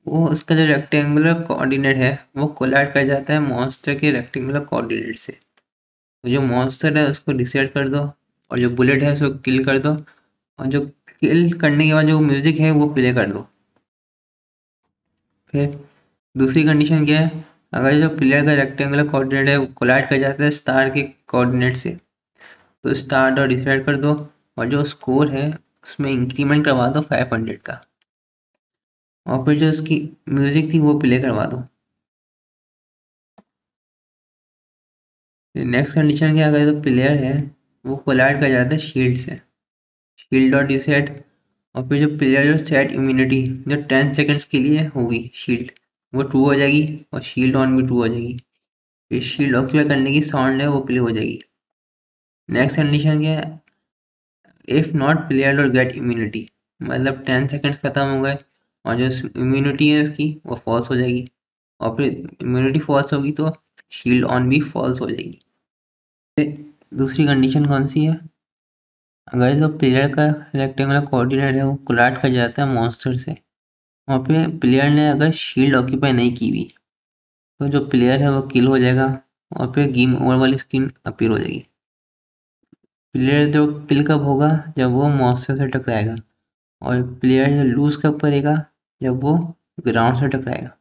वो उसका जो रेक्टेंगुलर कोऑर्डिनेट है वो कोलाइड कर जाता है मॉन्स्टर के रेक्टेंगुलर कोऑर्डिनेट से, तो जो मॉन्स्टर है उसको डिसाइड कर दो, और जो बुलेट है उसको किल कर दो, और जो किल करने के बाद जो म्यूजिक है वो प्ले कर दो। फिर दूसरी कंडीशन क्या है? अगर जो प्लेयर का रेक्टेंगुलर कोऑर्डिनेट है वो कोलाइड कर जाता है स्टार के कोऑर्डिनेट से, तो स्टार डॉट डिसाइड कर दो, और जो स्कोर है उसमें इंक्रीमेंट करवा दो 500 का, और फिर जो उसकी म्यूजिक थी वो प्ले करवा दो। नेक्स्ट कंडीशन क्या, अगर जो प्लेयर है वो कोलाइड कर जाता है शील्ड से, शील्ड डॉट डिसाइड, और फिर जो प्लेयर जो सेट इम्यूनिटी जो 10 सेकेंड्स के लिए होगी शील्ड, वो ट्रू हो जाएगी, और शील्ड ऑन भी ट्रू हो जाएगी, फिर शील्ड ऑक्यूपाई करने की साउंड है वो प्ले हो जाएगी। नेक्स्ट कंडीशन क्या है, if not player dot gate immunity, मतलब 10 सेकेंड्स खत्म हो गए और जो इम्यूनिटी है उसकी वो फॉल्स हो जाएगी, और फिर इम्यूनिटी फॉल्स होगी तो शील्ड ऑन भी फॉल्स हो जाएगी। फिर दूसरी कंडीशन कौन सी है, अगर जो प्लेयर का रेक्टेंगुलर कोऑर्डिनेट है वो कोलाइड कर जाता है मॉन्स्टर से, और फिर प्लेयर ने अगर शील्ड ऑक्यूपाई नहीं की हुई, तो जो प्लेयर है वो किल हो जाएगा, और फिर गेम ओवर वाली स्क्रीन अपीयर हो जाएगी। प्लेयर जो किल कब होगा? जब वो मॉन्स्टर से टकराएगा, और प्लेयर जो लूज कब करेगा? जब वो ग्राउंड से टकराएगा।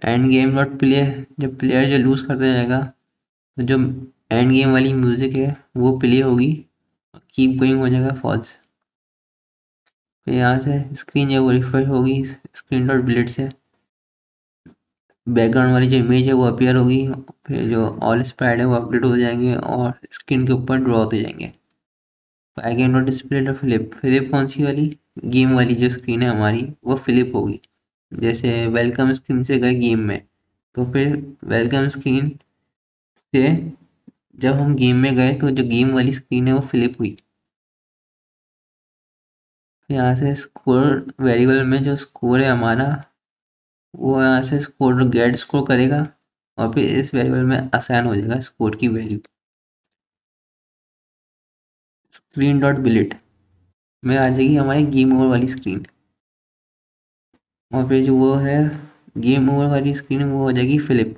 एंड गेम डॉट प्ले, जब प्लेयर जो लूज करता जाएगा तो जो एंड गेम वाली म्यूजिक है वो प्ले होगी, कीप गोइंग हो जाएगा फॉल्स। फिर यहाँ से स्क्रीन जो वो रिफ्रेश होगी स्क्रीन डॉट ब्लेड से, बैकग्राउंड वाली जो इमेज है वो अपीयर होगी, फिर जो ऑल स्प्राइट है वो अपडेट हो जाएंगे और स्क्रीन के ऊपर ड्रॉ होते जाएंगे। I can not display the flip, flip कौन सी वाली? गेम वाली जो स्क्रीन है हमारी वो फ्लिप होगी, जैसे वेलकम स्क्रीन से गए गेम में, तो फिर वेलकम स्क्रीन से जब हम गेम में गए तो जो गेम वाली स्क्रीन है वो फ्लिप हुई। यहाँ से स्कोर वेरिएबल में जो स्कोर है हमारा, वो यहाँ से स्कोर गेट स्कोर करेगा और फिर इस वेरिएबल में असाइन हो जाएगा स्कोर की वैल्यू। स्क्रीन डॉट बिलेट में आ जाएगी हमारी गेम ओवर वाली स्क्रीन, और फिर जो वो है गेम ओवर वाली स्क्रीन वो हो जाएगी फ्लिप।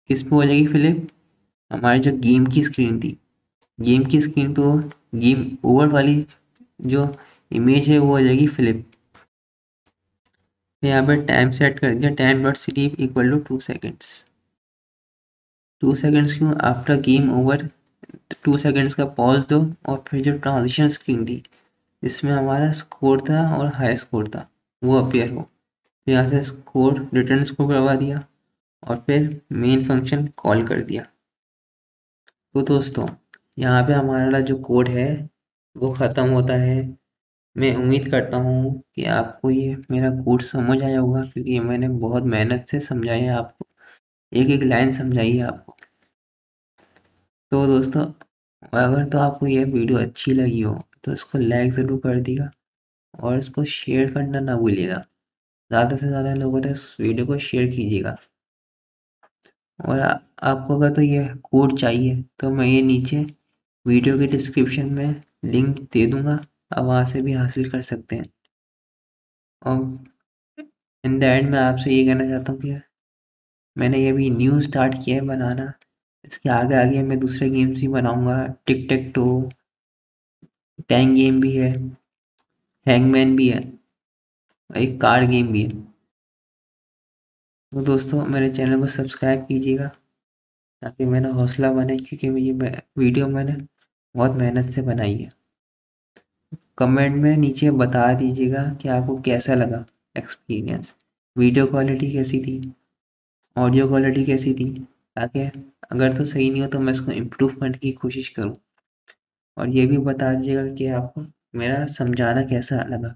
किस पे हो जाएगी फ्लिप? हमारी जो गेम की स्क्रीन थी, गेम की स्क्रीन पे वो गेम ओवर वाली जो इमेज है वो हो जाएगी फ्लिप। फिर यहाँ पे टाइम सेट कर दिया, time dot sleep equal to 2 seconds. 2 seconds क्यों? आफ्टर गेम ओवर 2 सेकेंड्स का पॉज दो और फिर जो ट्रांजिशन स्क्रीन थी इसमें हमारा स्कोर था और हाई स्कोर था वो अपीयर हो। फिर यहाँ से स्कोर रिटर्न स्कोर करवा दिया और फिर मेन फंक्शन कॉल कर दिया। तो दोस्तों यहाँ पे हमारा जो कोड है वो ख़त्म होता है। मैं उम्मीद करता हूँ कि आपको ये मेरा कोड समझ आया होगा, क्योंकि ये मैंने बहुत मेहनत से समझाया है आपको, एक एक लाइन समझाई है आपको। तो दोस्तों अगर तो आपको ये वीडियो अच्छी लगी हो तो इसको लाइक ज़रूर कर दिएगा और इसको शेयर करना ना भूलिएगा। ज़्यादा से ज़्यादा लोगों तक इस वीडियो को शेयर कीजिएगा। और आपको अगर तो ये कोड चाहिए तो मैं ये नीचे वीडियो के डिस्क्रिप्शन में लिंक दे दूंगा, आप वहाँ से भी हासिल कर सकते हैं। और इन द एंड मैं आपसे ये कहना चाहता हूँ कि मैंने ये भी न्यू स्टार्ट किया है बनाना, इसके आगे आगे मैं दूसरे गेम्स भी बनाऊंगा। टिक टेक टो, टैंक गेम भी है, हैंगमैन भी है, एक कार गेम भी है। तो दोस्तों मेरे चैनल को सब्सक्राइब कीजिएगा ताकि मेरा हौसला बने, क्योंकि ये वीडियो मैंने बहुत मेहनत से बनाई है। कमेंट में नीचे बता दीजिएगा कि आपको कैसा लगा एक्सपीरियंस, वीडियो क्वालिटी कैसी थी, ऑडियो क्वालिटी कैसी थी, ताकि अगर तो सही नहीं हो तो मैं इसको इम्प्रूव करने की कोशिश करूँ। और ये भी बता दीजिएगा कि आपको मेरा समझाना कैसा लगा।